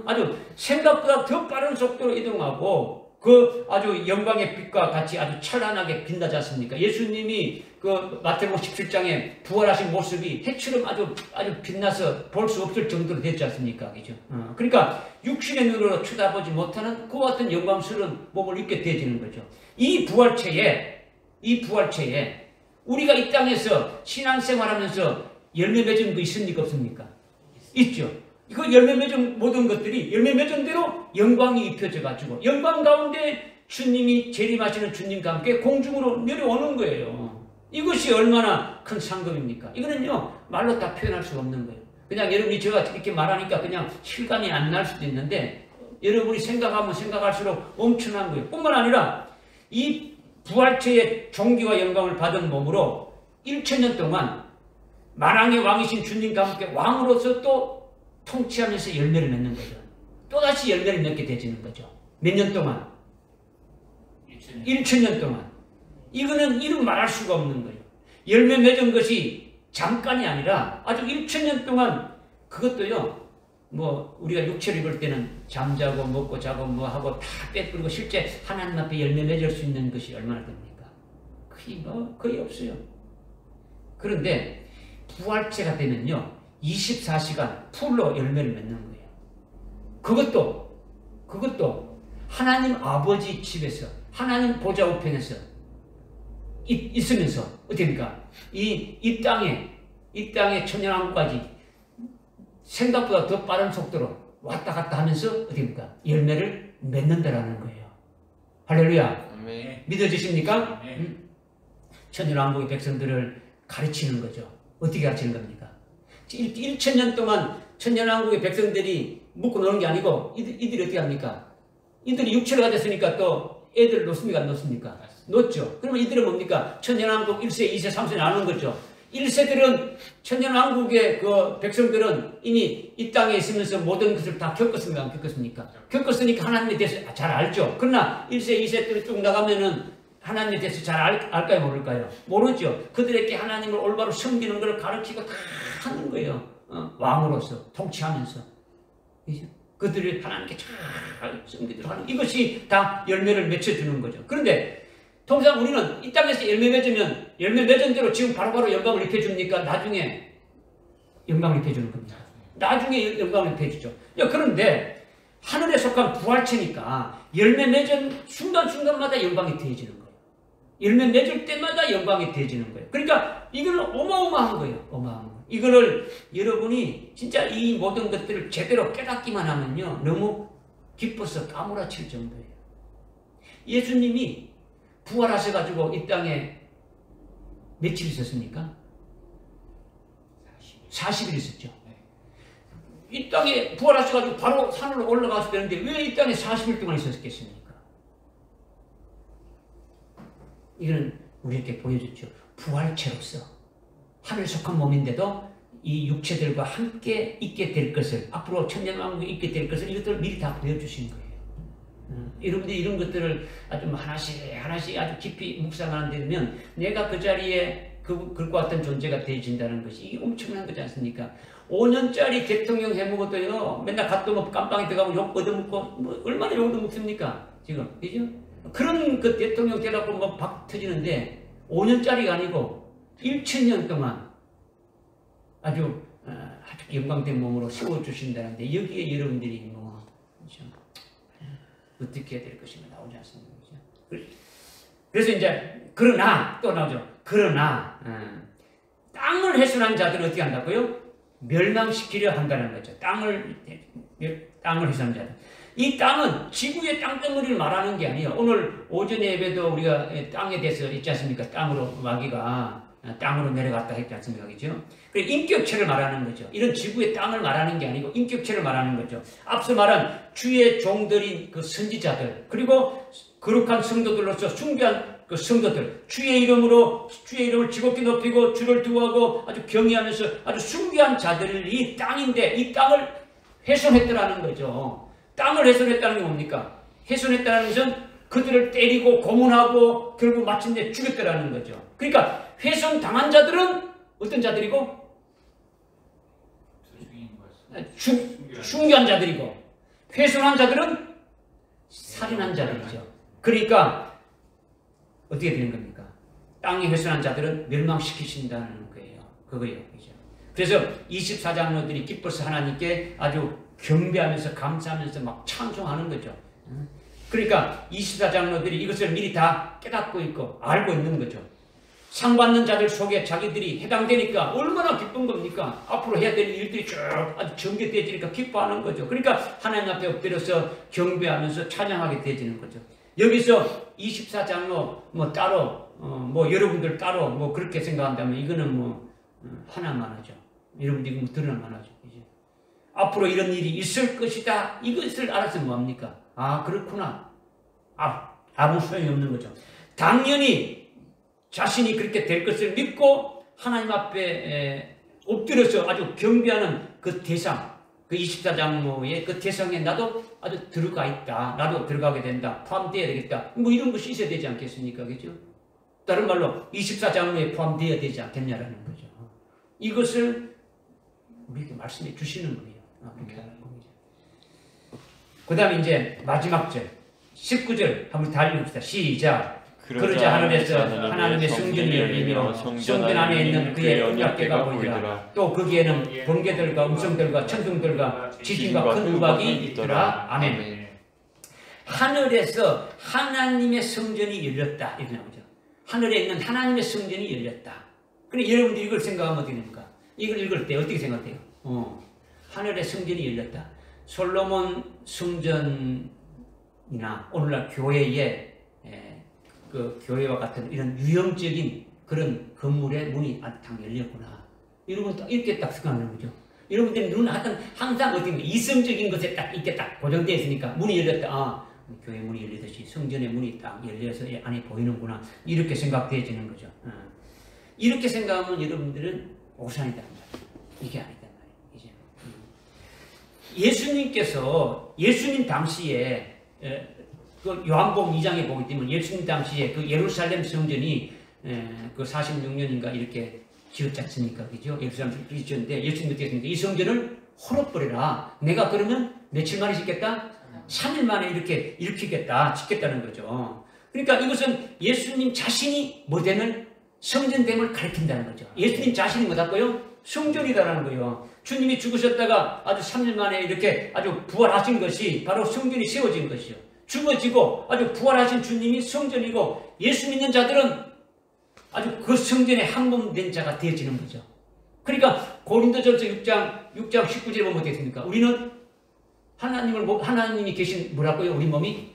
Speaker 1: 아주 생각보다 더 빠른 속도로 이동하고 그 아주 영광의 빛과 같이 아주 찬란하게 빛나지 않습니까? 예수님이 그 마태복음 17장에 부활하신 모습이 해처럼 아주 빛나서 볼 수 없을 정도로 됐지 않습니까? 그죠? 그러니까 육신의 눈으로 쳐다보지 못하는 그와 같은 영광스러운 몸을 입게 되어지는 거죠. 이 부활체에 우리가 이 땅에서 신앙생활하면서 열매 맺은 거 있습니까? 없습니까? 있죠. 그 열매 맺은 모든 것들이 열매 맺은 대로 영광이 입혀져 가지고 영광 가운데 주님이 재림하시는 주님과 함께 공중으로 내려오는 거예요. 이것이 얼마나 큰 상급입니까? 이거는요 말로 다 표현할 수 없는 거예요. 그냥 여러분이 제가 이렇게 말하니까 그냥 실감이 안 날 수도 있는데 여러분이 생각하면 생각할수록 엄청난 거예요. 뿐만 아니라 이 부활체의 존귀와 영광을 받은 몸으로 1000년 동안 만왕의 왕이신 주님과 함께 왕으로서 또 통치하면서 열매를 맺는 거죠. 또다시 열매를 맺게 되지는 거죠. 몇 년 동안? 1000년 동안. 이거는 이루 말할 수가 없는 거예요. 열매 맺은 것이 잠깐이 아니라 아주 1000년 동안 그것도요. 우리가 육체를 입을 때는 잠자고 먹고 자고 하고 다 빼뜨리고 실제 하나님 앞에 열매 맺을 수 있는 것이 얼마나 됩니까? 거의 없어요. 그런데 부활체가 되면요. 24시간 풀로 열매를 맺는 거예요. 그것도 하나님 아버지 집에서 하나님 보좌 우편에서 있으면서 어떻습니까? 이 땅에 천년왕국까지 생각보다 더 빠른 속도로 왔다 갔다 하면서 어떻습니까? 열매를 맺는다라는 거예요. 할렐루야.
Speaker 3: 아멘.
Speaker 1: 믿어지십니까? 천년왕국의 백성들을 가르치는 거죠. 어떻게 가르치는 겁니까? 1000년 동안 천년왕국의 백성들이 묵고 노는 게 아니고 이들이 어떻게 합니까? 이들이 육체를 가졌으니까 또 애들 놓습니까? 안 놓습니까? 놓죠. 그러면 이들은 뭡니까? 천년왕국 1세, 2세, 3세 나누는 거죠. 1세들은 천년왕국의 그 백성들은 이미 이 땅에 있으면서 모든 것을 다 겪었습니까? 안 겪었습니까? 겪었으니까 하나님에 대해서 잘 알죠. 그러나 1세, 2세들이 쭉 나가면은 하나님에 대해서 잘 알까요? 모를까요? 모르죠. 그들에게 하나님을 올바로 섬기는 것을 가르치고 다 하는 거예요. 왕으로서 통치하면서. 그들을 하나님께 잘 섬기도록 하는 이것이 다 열매를 맺혀주는 거죠. 그런데 통상 우리는 이 땅에서 열매 맺으면 열매 맺은 대로 지금 바로바로 영광을 입혀줍니까? 나중에 영광을 입혀주는 겁니다. 나중에 영광을 입혀주죠. 그런데 하늘에 속한 부활체니까 열매 맺은 순간순간마다 영광이 되어지는 거예요. 열매 맺을 때마다 영광이 되어지는 거예요. 그러니까 이거는 어마어마한 거예요. 어마어마한 거예요. 이거를 여러분이 진짜 이 모든 것들을 제대로 깨닫기만 하면요. 너무 기뻐서 까무라칠 정도예요. 예수님이 부활하셔가지고 이 땅에 며칠 있었습니까? 40일 있었죠. 이 땅에 부활하셔가지고 바로 산으로 올라가서 되는데 왜 이 땅에 40일 동안 있었겠습니까? 이거는 우리에게 보여줬죠. 부활체로서 하늘 속한 몸인데도 이 육체들과 함께 있게 될 것을, 앞으로 천년왕국에 있게 될 것을 이것들을 미리 다 보여주신 거예요. 여러분들이 이런 것들을 아주 하나씩 아주 깊이 묵상하는 데 되면 내가 그 자리에 그것과 같은 존재가 되어진다는 것이 이게 엄청난 거지 않습니까? 5년짜리 대통령 해먹어도요, 맨날 갓도 먹고 깜빵에 들어가고 욕 얻어먹고, 뭐 얼마나 욕 얻어먹습니까? 지금, 그죠? 그런 그 대통령 되라고 뭐 박 터지는데, 5년짜리가 아니고, 1000년 동안 아주 영광된 몸으로 세워주신다는데, 여기에 여러분들이 뭐, 그죠? 어떻게 해야 될 것인가 나오지 않습니까? 그죠? 그래서 이제, 그러나, 또 나오죠. 그러나, 땅을 훼손한 자들은 어떻게 한다고요? 멸망시키려 한다는 거죠. 땅을 훼손한 자들. 이 땅은 지구의 땅덩어리를 말하는 게 아니에요. 오늘 오전에 예배도 우리가 땅에 대해서 있지 않습니까? 땅으로 마귀가 땅으로 내려갔다 했지 않습니까? 그죠? 그리고 인격체를 말하는 거죠. 이런 지구의 땅을 말하는 게 아니고 인격체를 말하는 거죠. 앞서 말한 주의 종들인 그 선지자들, 그리고 거룩한 성도들로서 숭배한 그 성도들, 주의 이름을 지높게 높이고 주를 두하고 아주 경외하면서 아주 숭배한 자들을 이 땅인데 이 땅을 훼손했더라는 거죠. 땅을 훼손했다는 게 뭡니까? 훼손했다는 것은 그들을 때리고 고문하고 결국 마침내 죽였더라는 거죠. 그러니까 훼손당한 자들은 어떤 자들이고? 숭배한 자들이고, 훼손한 자들은 살인한 자들이죠. 그러니까 어떻게 되는 겁니까? 땅에 훼손한 자들은 멸망시키신다는 거예요. 그거예요. 그죠? 그래서 24장로들이 기뻐서 하나님께 아주 경배하면서 감사하면서 막 찬송하는 거죠. 그러니까 24장로들이 이것을 미리 다 깨닫고 있고 알고 있는 거죠. 상 받는 자들 속에 자기들이 해당되니까 얼마나 기쁜 겁니까? 앞으로 해야 될 일들이 쭉 아주 전개되어지니까 기뻐하는 거죠. 그러니까 하나님 앞에 엎드려서 경배하면서 찬양하게 되어지는 거죠. 여기서 24장로 뭐 따로 뭐 여러분들 따로 뭐 그렇게 생각한다면 이거는 뭐 하나만 하죠. 여러분들이 뭐 드러나만 하죠. 이제 앞으로 이런 일이 있을 것이다. 이것을 알아서 뭐합니까? 아 그렇구나. 아무 소용이 없는 거죠. 당연히 자신이 그렇게 될 것을 믿고 하나님 앞에 엎드려서 아주 경배하는 그 대상, 그 24장로의 그 대상에 나도 아주 들어가 있다. 나도 들어가게 된다. 포함되어야 되겠다. 뭐 이런 것이 있어야 되지 않겠습니까? 그죠? 다른 말로 24장로에 포함되어야 되지 않겠냐라는 거죠. 이것을 우리에게 말씀해 주시는 거예요. 그렇게 하는 겁니다. 그 다음에 이제 마지막 절 19절 한번 다 읽읍시다. 시작. 그러자 하늘에서 하나님의 성전이 열리며 성전 안에 있는 그의 언약궤가 보이더라. 또 거기에는 번개들과 음성들과 천둥들과 지진과 큰 우박이 있더라. 아멘. 하늘에서 하나님의 성전이 열렸다. 이렇게 나오죠. 하늘에 있는 하나님의 성전이 열렸다. 근데 여러분들이 이걸 생각하면 어떻게 됩니까? 이걸 읽을 때 어떻게 생각해요? 하늘의 성전이 열렸다. 솔로몬 성전이나 오늘날 교회의 그 교회와 같은 이런 유형적인 그런 건물의 문이 딱 열렸구나. 여러분 이렇게 딱 생각하는 거죠. 여러분들의 눈은 항상 어떻게 이성적인 것에 딱 이렇게 딱 고정되어 있으니까 문이 열렸다. 교회 문이 열리듯이 성전의 문이 딱 열려서 안에 보이는구나. 이렇게 생각되어지는 거죠. 이렇게 생각하면 여러분들은 오산이다. 이게 아니다. 이제 예수님 당시에 그 요한복음 2장에 보게 되면 예수님 당시에 그 예루살렘 성전이 그 46년인가 이렇게 지었지 않습니까? 그죠? 예루살렘 성전이 지었는데 예수님 어떻게 했습니까? 이 성전을 헐어버려라. 내가 그러면 며칠 만에 짓겠다? 3일 만에 이렇게 일으키겠다. 짓겠다는 거죠. 그러니까 이것은 예수님 자신이 모델을 성전됨을 가리킨다는 거죠. 예수님 자신이 뭐다고요? 성전이다라는 거예요. 주님이 죽으셨다가 아주 3일 만에 이렇게 아주 부활하신 것이 바로 성전이 세워진 것이요. 죽어지고 아주 부활하신 주님이 성전이고 예수 믿는 자들은 아주 그 성전에 한몸된 자가 되어지는 거죠. 그러니까 고린도전서 6장 19절에 보면 어떻습니까? 우리는 하나님이 계신 뭐라고요? 우리 몸이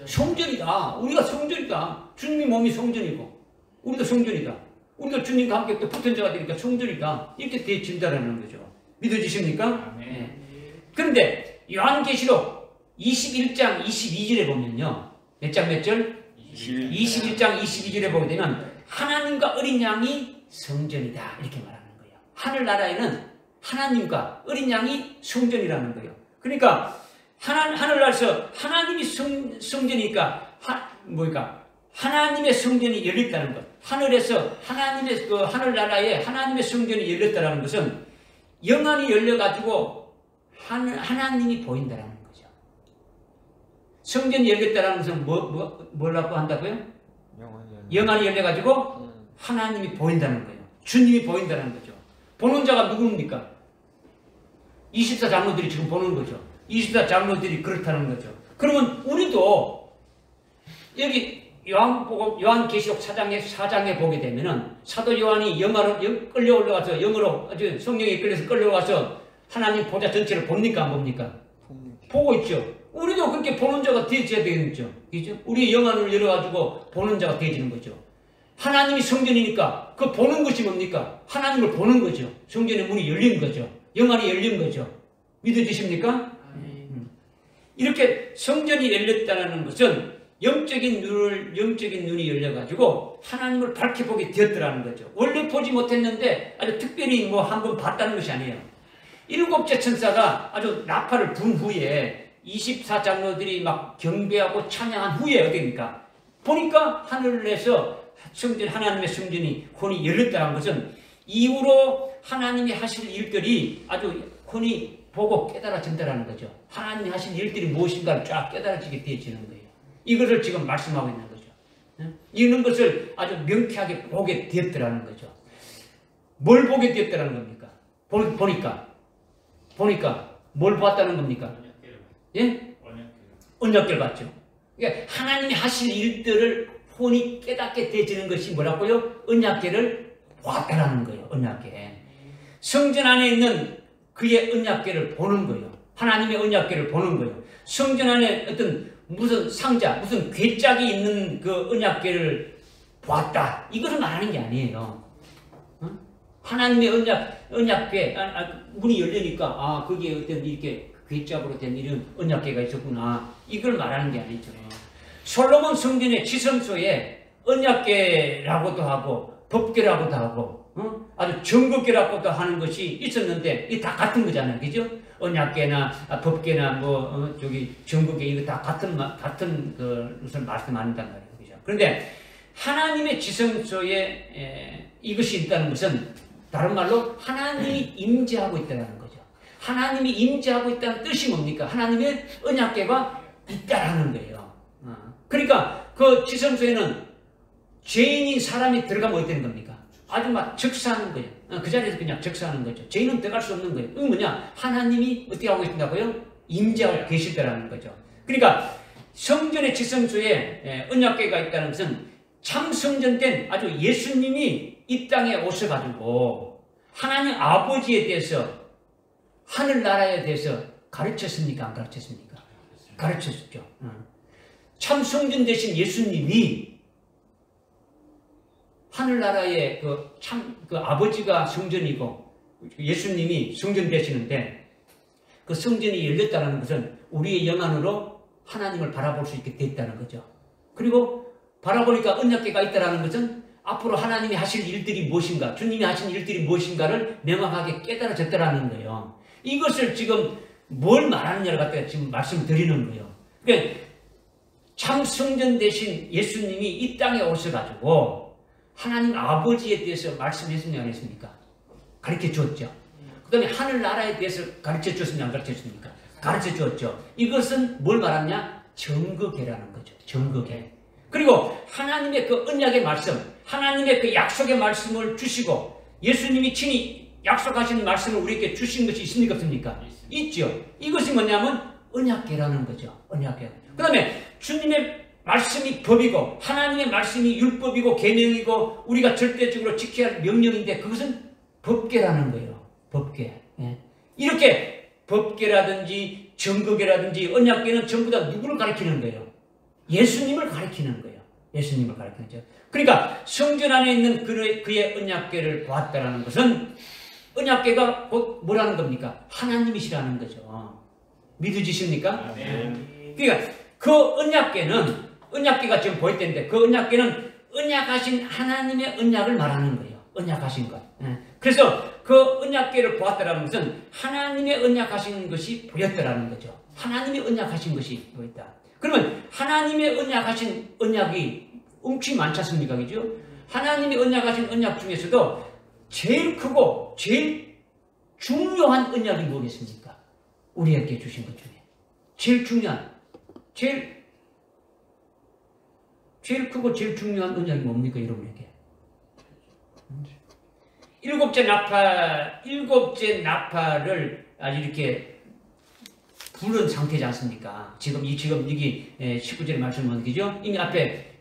Speaker 1: 성전이다. 우리가 성전이다. 주님이 몸이 성전이고 우리도 성전이다. 우리가 주님과 함께 또 붙은 자가 되니까 성전이다. 이렇게 되어진다라는 거죠. 믿어지십니까? 네. 그런데 요한계시록 21장 22절에 보면요. 몇 장 몇 절? 21장 22절에 보게 되면 하나님과 어린 양이 성전이다 이렇게 말하는 거예요. 하늘나라에는 하나님과 어린 양이 성전이라는 거예요. 그러니까 하늘나라에서 하나님이 성전이니까 하나님의 성전이 열렸다는 것. 하늘에서 하나님의 그 하늘나라에 하나님의 성전이 열렸다는 것은 영안이 열려가지고 하나님이 보인다는 거죠. 성전이 열렸다는 것은 뭐라고 한다고요? 영안이 열려가지고 하나님이 보인다는 거예요. 주님이 보인다는 거죠. 보는 자가 누구입니까? 24장로들이 지금 보는 거죠. 24장로들이 그렇다는 거죠. 그러면 우리도 여기 요한계시록 4장에 보게 되면은 사도 요한이 영화로 끌려 올라가서 영으로 아주 성령에 끌려서 끌려와서 하나님 보좌 전체를 봅니까 안 봅니까? 보고 있죠. 우리도 그렇게 보는 자가 되어져야 되겠죠. 그죠? 우리의 영안을 열어가지고 보는 자가 되어지는 거죠. 하나님이 성전이니까 그 보는 것이 뭡니까? 하나님을 보는 거죠. 성전의 문이 열린 거죠. 영안이 열린 거죠. 믿어지십니까? 이렇게 성전이 열렸다는 것은 영적인 눈이 열려가지고 하나님을 밝게 보게 되었더라는 거죠. 원래 보지 못했는데 아주 특별히 뭐 한 번 봤다는 것이 아니에요. 일곱째 천사가 아주 나팔을 분 후에 24장로들이 막 경배하고 찬양한 후에 어디입니까? 보니까 하늘에서 성전, 하나님의 성전이 혼이 열렸다는 것은 이후로 하나님이 하실 일들이 아주 혼이 보고 깨달아진다는 거죠. 하나님이 하실 일들이 무엇인가를 쫙 깨달아지게 되어지는 거예요. 이것을 지금 말씀하고 있는 거죠. 이런 것을 아주 명쾌하게 보게 되었더라는 거죠. 뭘 보게 되었더라는 겁니까? 보니까 뭘 봤다는 겁니까? 예? 언약궤를 봤죠. 그러니까 하나님이 하실 일들을 혼이 깨닫게 되어지는 것이 뭐라고요? 언약궤를 보았다라는 거예요. 언약궤. 성전 안에 있는 그의 언약궤를 보는 거예요. 하나님의 언약궤를 보는 거예요. 성전 안에 어떤 무슨 상자, 무슨 궤짝이 있는 그 언약궤를 보았다. 이것을 말하는 게 아니에요. 하나님의 언약궤, 문이 열리니까, 거기에 어떤 이렇게 궤짝으로 된 이런 언약궤가 있었구나. 이걸 말하는 게 아니죠. 솔로몬 성전의 지성소에 언약궤라고도 하고, 법궤라고도 하고, 아주 정법궤라고도 하는 것이 있었는데, 이게 다 같은 거잖아요. 그죠? 언약궤나 법궤나 정법궤 이거 다 같은 것을 말씀한단 말이에요. 그죠? 그런데 하나님의 지성소에 이것이 있다는 것은 다른 말로 하나님이 임재하고 있다는 거죠. 하나님이 임재하고 있다는 뜻이 뭡니까? 하나님의 언약궤가 있다라는 거예요. 그러니까 그 지성소에는 죄인인 사람이 들어가면 어떻게 되는 겁니까? 아주 막 적사하는 거예요. 그 자리에서 그냥 적사하는 거죠. 죄인은 들어갈 수 없는 거예요. 이건 뭐냐? 하나님이 어떻게 하고 계신다고요? 임재하고 계시다라는 거죠. 그러니까 성전의 지성소에 언약궤가 있다는 것은 참 성전된 아주 예수님이 이 땅에 오셔가지고 하나님 아버지에 대해서 하늘나라에 대해서 가르쳤습니까? 안 가르쳤습니까? 가르쳤죠. 참 성전 되신 예수님이 하늘나라의 그 아버지가 성전이고 예수님이 성전 되시는데 그 성전이 열렸다는 것은 우리의 영안으로 하나님을 바라볼 수 있게 됐다는 거죠. 그리고 바라보니까 언약궤가 있다는 것은 앞으로 하나님이 하실 일들이 무엇인가, 주님이 하신 일들이 무엇인가를 명확하게 깨달아졌다는 거예요. 이것을 지금 뭘 말하느냐를 갖다가 지금 말씀드리는 거예요. 그러니까 참 성전 되신 예수님이 이 땅에 오셔가지고 하나님 아버지에 대해서 말씀했습니까? 안 했습니까? 가르쳐 주었죠. 그 다음에 하늘나라에 대해서 가르쳐 주었습니까? 안 가르쳐 줬습니까? 가르쳐 주었죠. 이것은 뭘 말하냐? 정거궤라는 거죠. 정거궤. 그리고 하나님의 그 언약의 말씀, 하나님의 그 약속의 말씀을 주시고 예수님이 친히 약속하신 말씀을 우리에게 주신 것이 있습니까? 없습니까? 있죠. 이것이 뭐냐면 언약궤라는 거죠. 언약궤. 그 다음에 주님의 말씀이 법이고 하나님의 말씀이 율법이고 계명이고 우리가 절대적으로 지켜야 할 명령인데 그것은 법궤라는 거예요. 법궤. 예. 이렇게 법궤라든지 정거궤라든지 언약궤는 전부 다 누구를 가리키는 거예요? 예수님을 가리키는 거예요. 예수님을 가리키는 거죠. 그러니까 성전 안에 있는 그의 언약궤를 보았다라는 것은 언약궤가 곧 뭐라는 겁니까? 하나님이시라는 거죠. 믿으시십니까?
Speaker 3: 네.
Speaker 1: 그러니까 그 언약궤는 언약궤가 지금 보일 텐데 그 언약궤는 언약하신 하나님의 언약을 말하는 거예요. 언약하신 것. 그래서 그 언약궤를 보았다라는 것은 하나님의 언약하신 것이 보였다라는 거죠. 하나님의 언약하신 것이 보였다. 그러면 하나님의 언약하신 언약이 엄청 많지 않습니까? 그죠? 하나님이 언약하신 언약 중에서도 제일 크고 제일 중요한 언약이 뭐겠습니까? 우리에게 주신 것 중에 제일 중요한 제일 크고 제일 중요한 언약이 뭡니까? 여러분에게 일곱째 나팔을 아주 이렇게 부른 상태지 않습니까? 지금 여기 19절의 말씀은 그죠? 이미 앞에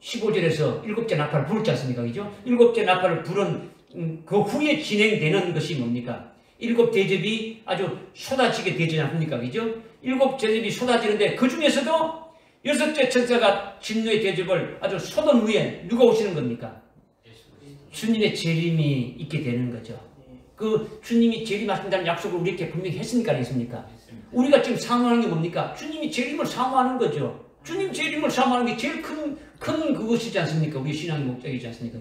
Speaker 1: 15절에서 일곱째 나팔을 부르지 않습니까? 그죠? 일곱째 나팔을 부른 그 후에 진행되는 것이 뭡니까? 일곱 대접이 아주 쏟아지게 되지 않습니까? 그죠? 일곱 대접이 쏟아지는데 그 중에서도 여섯째 천사가 진노의 대접을 아주 쏟은 후에 누가 오시는 겁니까? 주님의 재림이 있게 되는 거죠. 그 주님이 재림하신다는 약속을 우리에게 분명히 했으니까 안 했습니까? 우리가 지금 사모하는 게 뭡니까? 주님이 재림을 사모하는 거죠. 주님 재림을 사모하는 게 제일 큰 그것이지 않습니까? 우리 신앙의 목적이지 않습니까?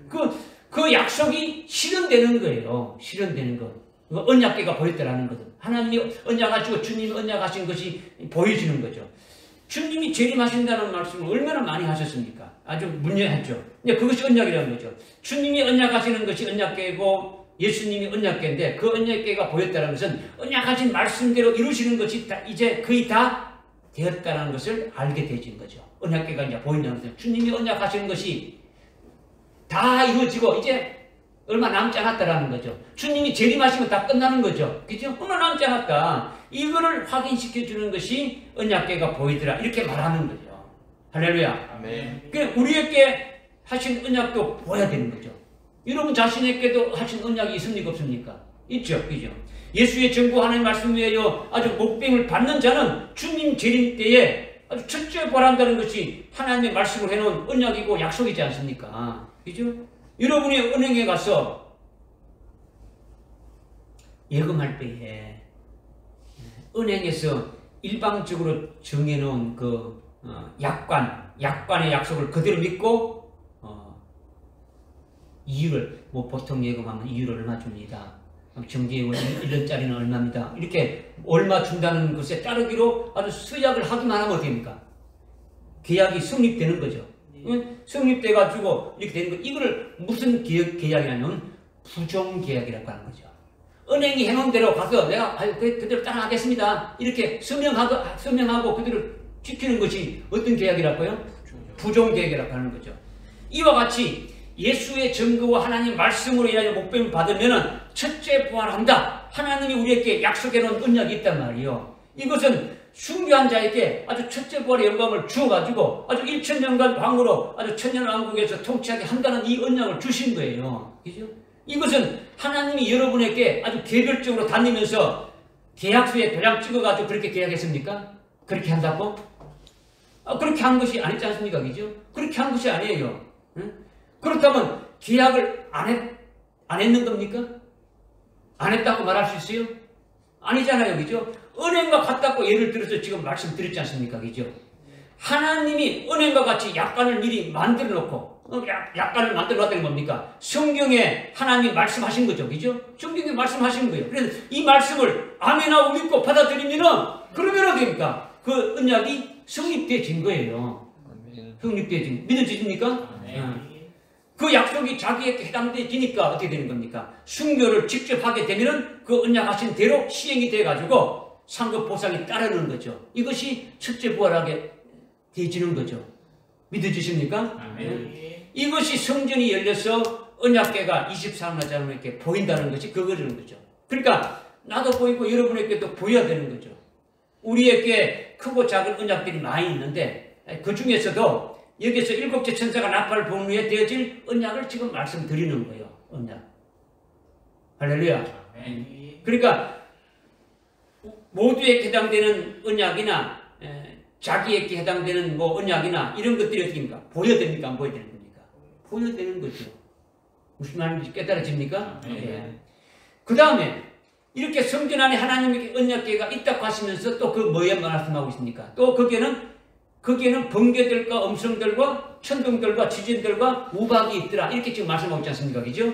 Speaker 1: 그렇죠? 그 약속이 실현되는 거예요. 실현되는 것. 언약궤가 보였다라는 거죠. 하나님이 언약하시고 주님이 언약하신 것이 보여지는 거죠. 주님이 재림하신다는 말씀을 얼마나 많이 하셨습니까? 아주 문제했죠. 그것이 언약이라는 거죠. 주님이 언약하시는 것이 언약궤고 예수님이 언약궤인데 그 언약궤가 보였다는 것은 언약하신 말씀대로 이루시는 것이 이제 거의 다 되었다는 것을 알게 되진 거죠. 언약궤가 이제 보인다는 거죠. 주님이 언약하시는 것이 다 이루어지고 이제 얼마 남지 않았다라는 거죠. 주님이 재림하시면 다 끝나는 거죠. 그죠? 얼마 남지 않았다. 이거를 확인시켜 주는 것이 언약궤가 보이더라. 이렇게 말하는 거죠. 할렐루야.
Speaker 3: 아멘.
Speaker 1: 그러니까 우리에게 하신 언약도 보여야 되는 거죠. 여러분 자신에게도 하신 언약이 있습니까? 없습니까? 있죠. 그죠? 예수의 전구 하나님 말씀 외에요 아주 목병을 받는 자는 주님 재림 때에 아주 철저히 보란다는 것이 하나님의 말씀을 해놓은 언약이고 약속이지 않습니까? 그죠? 여러분이 은행에 가서 예금할 때에 은행에서 일방적으로 정해놓은 그 약관의 약속을 그대로 믿고 이율을 보통 예금하면 이율을 얼마 줍니다. 정기예금 1년짜리는 얼마입니다. 이렇게 얼마 준다는 것에 따르기로 아주 수약을 하기만 하면 어떻게 됩니까? 계약이 성립되는 거죠. 성립돼가지고 이렇게 되는 거. 이거를 무슨 계약이냐면 부정계약이라고 하는 거죠. 은행이 해놓은 대로 가서 내가 그대로 따라가겠습니다. 이렇게 서명하고 그대로 지키는 것이 어떤 계약이라고요? 부정계약이라고 하는 거죠. 이와 같이 예수의 증거와 하나님 말씀으로 인하여 목배임을 받으면 첫째 부활한다. 하나님이 우리에게 약속해놓은 언약이 있단 말이에요. 이것은 순교한 자에게 아주 첫째 부활의 영광을 주어가지고 아주 1000년간 왕으로 아주 천년왕국에서 통치하게 한다는 이 언약을 주신 거예요. 그죠? 이것은 하나님이 여러분에게 아주 개별적으로 다니면서 계약서에 도장 찍어가지고 그렇게 계약했습니까? 그렇게 한다고? 그렇게 한 것이 아니지 않습니까? 그죠? 그렇게 한 것이 아니에요. 응? 그렇다면 계약을 안 했는 겁니까? 안 했다고 말할 수 있어요? 아니잖아요. 그죠? 은행과 같다고 예를 들어서 지금 말씀드렸지 않습니까? 그죠? 하나님이 은행과 같이 약관을 미리 만들어 놓고 약관을 만들어 놨다는 겁니까? 성경에 하나님이 말씀하신 거죠. 그죠? 성경에 말씀하신 거예요. 그래서 이 말씀을 아멘하고 믿고 받아들이면 그러면 어떻게 됩니까? 그 언약이 성립되어진 거예요. 성립되어진 믿어지십니까? 그 약속이 자기에게 해당되지니까 어떻게 되는 겁니까? 순교를 직접 하게 되면 그 언약하신 대로 시행이 돼가지고 상급 보상이 따르는 거죠. 이것이 첫째 부활하게 되지는 거죠. 믿어지십니까? 이것이 성전이 열려서 언약궤가 24나자로 이렇게 보인다는 것이 그거라는 거죠. 그러니까 나도 보이고 여러분에게도 보여야 되는 거죠. 우리에게 크고 작은 언약들이 많이 있는데 그 중에서도 여기서 일곱째 천사가 나팔을 부은 후에 되어질 언약을 지금 말씀드리는 거예요. 언약. 할렐루야. 그러니까 모두에게 해당되는 언약이나 자기에게 해당되는 언약이나 이런 것들이 어떻게입니까? 보여야 됩니까? 안 보여야 되는 겁니까? 보여야 되는 거죠. 무슨 말인지 깨달아집니까? 네. 그 다음에 이렇게 성전 안에 하나님의 언약궤가 있다고 하시면서 또 그 뭐에 말씀하고 있습니까? 또 거기에는 거기에는 번개들과 음성들과 천둥들과 지진들과 우박이 있더라. 이렇게 지금 말씀하고 있지 않습니까? 그죠?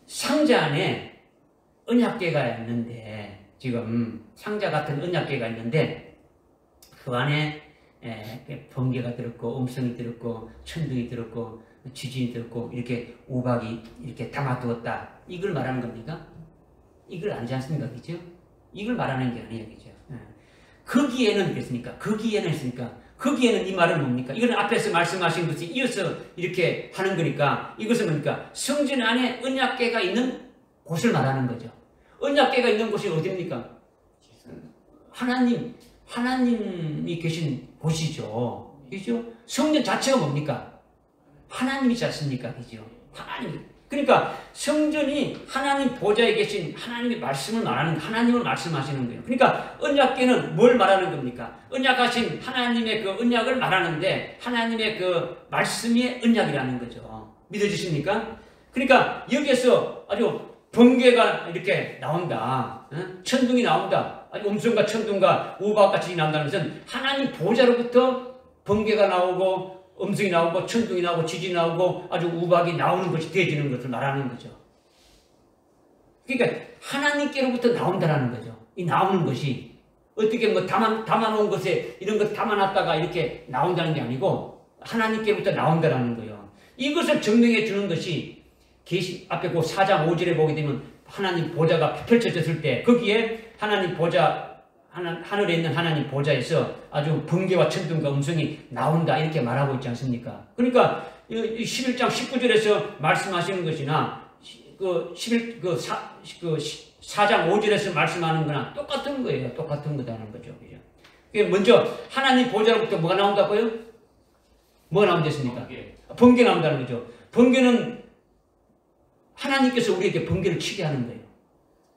Speaker 1: 상자 안에 언약궤가 있는데, 지금 상자 같은 언약궤가 있는데 그 안에 번개가 들었고 음성이 들었고 천둥이 들었고 지진이 들었고 이렇게 우박이 이렇게 담아두었다. 이걸 말하는 겁니까? 이걸 아니지 않습니까? 그죠? 이걸 말하는 게 아니에요. 그죠? 거기에는 그랬으니까, 거기에는 했으니까, 거기에는 이 말은 뭡니까? 이건 앞에서 말씀하신 것이 이어서 이렇게 하는 거니까, 이것은 뭡니까? 성전 안에 언약궤가 있는 곳을 말하는 거죠. 언약궤가 있는 곳이 어디입니까? 하나님이 계신 곳이죠. 그죠? 성전 자체가 뭡니까? 하나님이지 않습니까? 그죠? 하나님. 그러니까 성전이 하나님 보좌에 계신 하나님의 말씀을 말하는, 하나님을 말씀하시는 거예요. 그러니까 언약궤는 뭘 말하는 겁니까? 언약하신 하나님의 그 언약을 말하는데 하나님의 그 말씀이 언약이라는 거죠. 믿어지십니까? 그러니까 여기에서 아주 번개가 이렇게 나온다. 천둥이 나온다. 아주 음성과 천둥과 우박같이 나온다는 것은 하나님 보좌로부터 번개가 나오고 음성이 나오고 천둥이 나오고 지진이 나오고 아주 우박이 나오는 것이 되어지는 것을 말하는 거죠. 그러니까 하나님께로부터 나온다라는 거죠. 이 나오는 것이 어떻게 뭐 담아놓은 것에 이런 것 담아놨다가 이렇게 나온다는 게 아니고 하나님께로부터 나온다라는 거예요. 이것을 증명해 주는 것이 계시 앞에 그 4장 5절에 보게 되면 하나님 보좌가 펼쳐졌을 때 거기에 하나님 보좌 하늘에 있는 하나님 보좌에서 아주 번개와 천둥과 음성이 나온다 이렇게 말하고 있지 않습니까? 그러니까 11장 19절에서 말씀하시는 것이나 그 4장 5절에서 말씀하는 거나 똑같은 거예요. 똑같은 거다는 거죠. 그죠? 먼저 하나님 보좌로부터 뭐가 나온다고요? 뭐가 나온댔습니까? 번개 나온다는 거죠. 번개는 하나님께서 우리에게 번개를 치게 하는 거예요.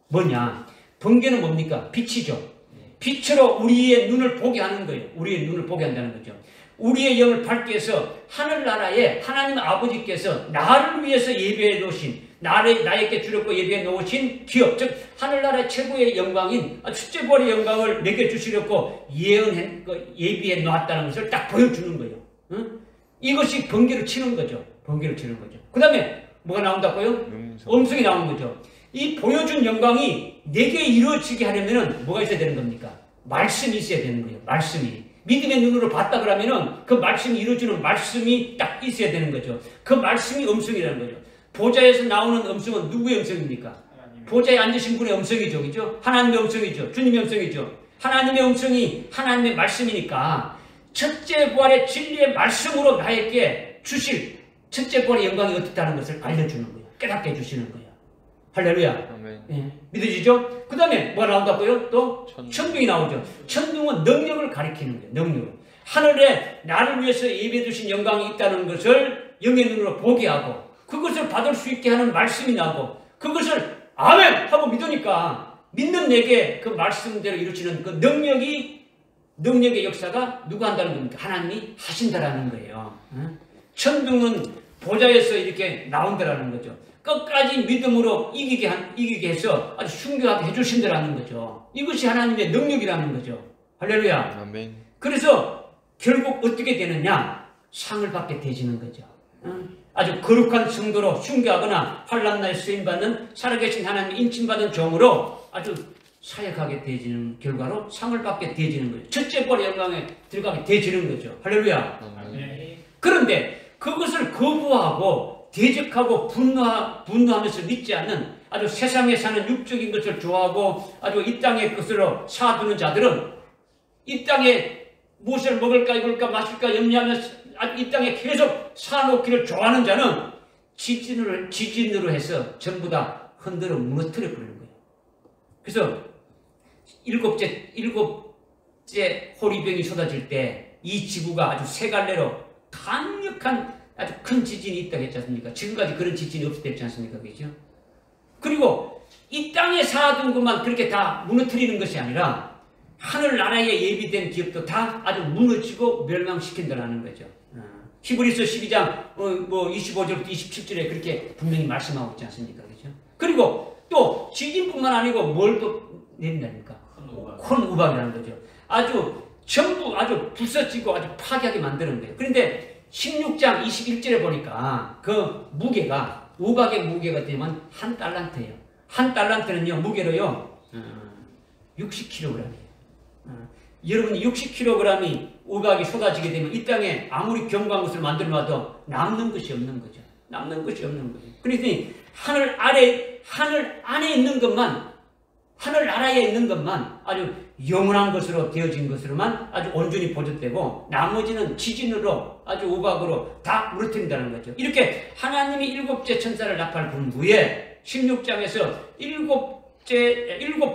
Speaker 1: 뭐냐? 번개는 뭡니까? 빛이죠. 빛으로 우리의 눈을 보게 하는 거예요. 우리의 눈을 보게 한다는 거죠. 우리의 영을 밝게 해서 하늘나라에 하나님 아버지께서 나를 위해서 예배해 놓으신, 나에게 주려고 예배해 놓으신 기업, 즉 하늘나라의 최고의 영광인 첫째 부활의 영광을 내게 주시려고 예비해 놓았다는 것을 딱 보여주는 거예요. 응? 이것이 번개를 치는 거죠. 번개를 치는 거죠. 그 다음에 뭐가 나온다고요? 음성이 나오는 거죠. 이 보여준 영광이 내게 이루어지게 하려면 뭐가 있어야 되는 겁니까? 말씀이 있어야 되는 거예요. 말씀이. 믿음의 눈으로 봤다 그러면은 그 말씀이 이루어지는 말씀이 딱 있어야 되는 거죠. 그 말씀이 음성이라는 거죠. 보좌에서 나오는 음성은 누구의 음성입니까? 보좌에 앉으신 분의 음성이죠. 그죠? 하나님의 음성이죠. 주님의 음성이죠. 하나님의 음성이 하나님의 말씀이니까 첫째 부활의 진리의 말씀으로 나에게 주실 첫째 부활의 영광이 어떻다는 것을 알려주는 거예요. 깨닫게 해주시는 거예요. 할렐루야. 예, 믿으시죠? 그 다음에 뭐가 나온다고요? 또 천둥이 나오죠. 천둥은 능력을 가리키는 거예요. 능력을. 하늘에 나를 위해서 예배해 주신 영광이 있다는 것을 영의 눈으로 보게 하고 그것을 받을 수 있게 하는 말씀이 나오고 그것을 아멘! 하고 믿으니까 믿는 내게 그 말씀대로 이루어지는 그 능력의 역사가 누가 한다는 겁니까? 하나님이 하신다라는 거예요. 천둥은 보좌에서 이렇게 나온다라는 거죠. 끝까지 믿음으로 이기게 해서 아주 순교하게 해주신다라는 거죠. 이것이 하나님의 능력이라는 거죠. 할렐루야.
Speaker 3: 아멘.
Speaker 1: 그래서 결국 어떻게 되느냐? 상을 받게 되지는 거죠. 아주 거룩한 성도로 순교하거나 환난날에 쓰임받는 살아계신 하나님의 인침받은 종으로 아주 사역하게 되지는 결과로 상을 받게 되지는 거죠. 첫째 부활의 영광에 들어가게 되지는 거죠. 할렐루야.
Speaker 2: 아멘.
Speaker 1: 그런데 그것을 거부하고 대적하고 분노하면서 믿지 않는 아주 세상에 사는 육적인 것을 좋아하고 아주 이 땅의 것으로 사두는 자들은 이 땅에 무엇을 먹을까 입을까 마실까 염려하면서 이 땅에 계속 사놓기를 좋아하는 자는 지진으로 해서 전부 다 흔들어 무너뜨려 버리는 거예요. 그래서 일곱째 호리병이 쏟아질 때 이 지구가 아주 세 갈래로 강력한 아주 큰 지진이 있다고 했지 않습니까? 지금까지 그런 지진이 없었지 않습니까? 그죠? 그리고 이 땅에 사둔 것만 그렇게 다 무너뜨리는 것이 아니라 하늘나라에 예비된 기업도 다 아주 무너지고 멸망시킨다는 거죠. 히브리서 12장 25절부터 27절에 그렇게 분명히 말씀하고 있지 않습니까? 그죠? 그리고 또 지진뿐만 아니고 뭘 또 내린다니까? 큰 우박이라는 거죠. 아주 전부 아주 부서지고 아주 파괴하게 만드는 거예요. 그런데 16장 21절에 보니까 그 무게가, 우박의 무게가 되면 1달란트예요. 1달란트는요, 무게로요, 60kg이에요. 여러분이 60kg이 우박이 쏟아지게 되면 이 땅에 아무리 견고한 것을 만들어 놔도 남는 것이 없는 거죠. 남는 것이 없는 거예요. 그러니 하늘 안에 있는 것만, 하늘 나라에 있는 것만 아주 영원한 것으로 되어진 것으로만 아주 온전히 보존되고 나머지는 지진으로 아주 우박으로 다 무너뜨린다는 거죠. 이렇게 하나님이 일곱째 천사를 납할 후에 16장에서 일곱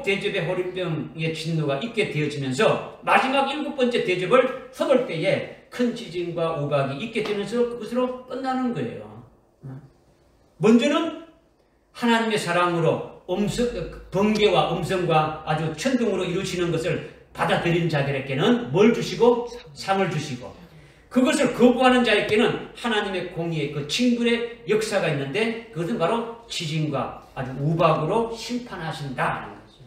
Speaker 1: 대접의 호리병의 진노가 있게 되어지면서 마지막 7번째 대접을 쏟을 때에 큰 지진과 우박이 있게 되면서 그것으로 끝나는 거예요. 먼저는 하나님의 사랑으로 번개와 음성과 아주 천둥으로 이루시는 것을 받아들인 자들에게는 뭘 주시고? 상을 주시고, 그것을 거부하는 자에게는 하나님의 공의의 그 징벌의 역사가 있는데 그것은 바로 지진과 아주 우박으로 심판하신다는 거죠.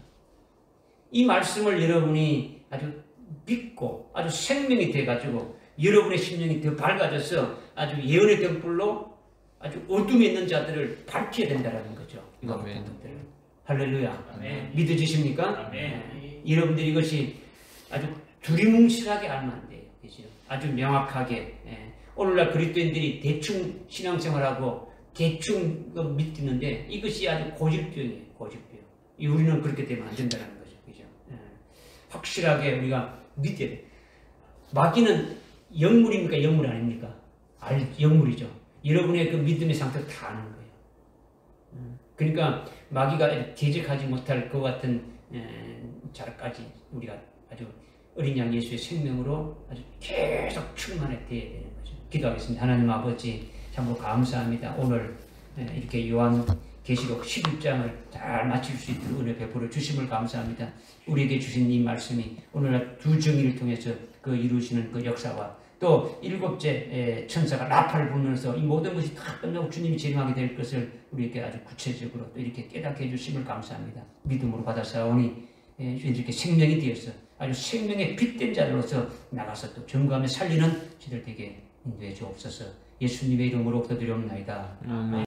Speaker 1: 이 말씀을 여러분이 아주 믿고 아주 생명이 돼가지고 여러분의 심령이 더 밝아져서 아주 예언의 등불로 아주 어둠에 있는 자들을 밝혀야 된다는 거죠.
Speaker 3: 아멘.
Speaker 1: 할렐루야.
Speaker 2: 아멘.
Speaker 1: 믿어지십니까?
Speaker 2: 아멘.
Speaker 1: 여러분들이 이것이 아주 두리뭉실하게 알면 안 돼요. 그죠? 아주 명확하게. 오늘날 그리스도인들이 대충 신앙생활하고 대충 믿는데 이것이 아주 고질병이에요. 고질병. 우리는 그렇게 되면 안 된다는 거죠. 그죠? 확실하게 우리가 믿어야 돼. 마귀는 영물입니까? 영물 아닙니까? 영물이죠. 여러분의 그 믿음의 상태를 다 아는 거예요. 그러니까 마귀가 대적하지 못할 것 같은 자까지 우리가 아주 어린 양 예수의 생명으로 아주 계속 충만해 되어야 되는 거죠. 기도하겠습니다. 하나님 아버지, 참으로 감사합니다. 오늘 이렇게 요한 계시록 11장을 잘 마칠 수 있도록 은혜 베풀어 주심을 감사합니다. 우리에게 주신 이 말씀이 오늘날 두 정의를 통해서 그 이루시는 그 역사와 또 일곱째 천사가 라파를 불면서 이 모든 것이 다 끝나고 주님이 재림하게 될 것을 우리에게 아주 구체적으로 또 이렇게 깨닫게 해주심을 감사합니다. 믿음으로 받아사오니 이렇게 생명이 되어서 아주 생명의 빛된 자로서 나가서 또 증거하며 살리는 저들 되게 인도해 주옵소서. 예수님의 이름으로 기도드리옵나이다. 아멘.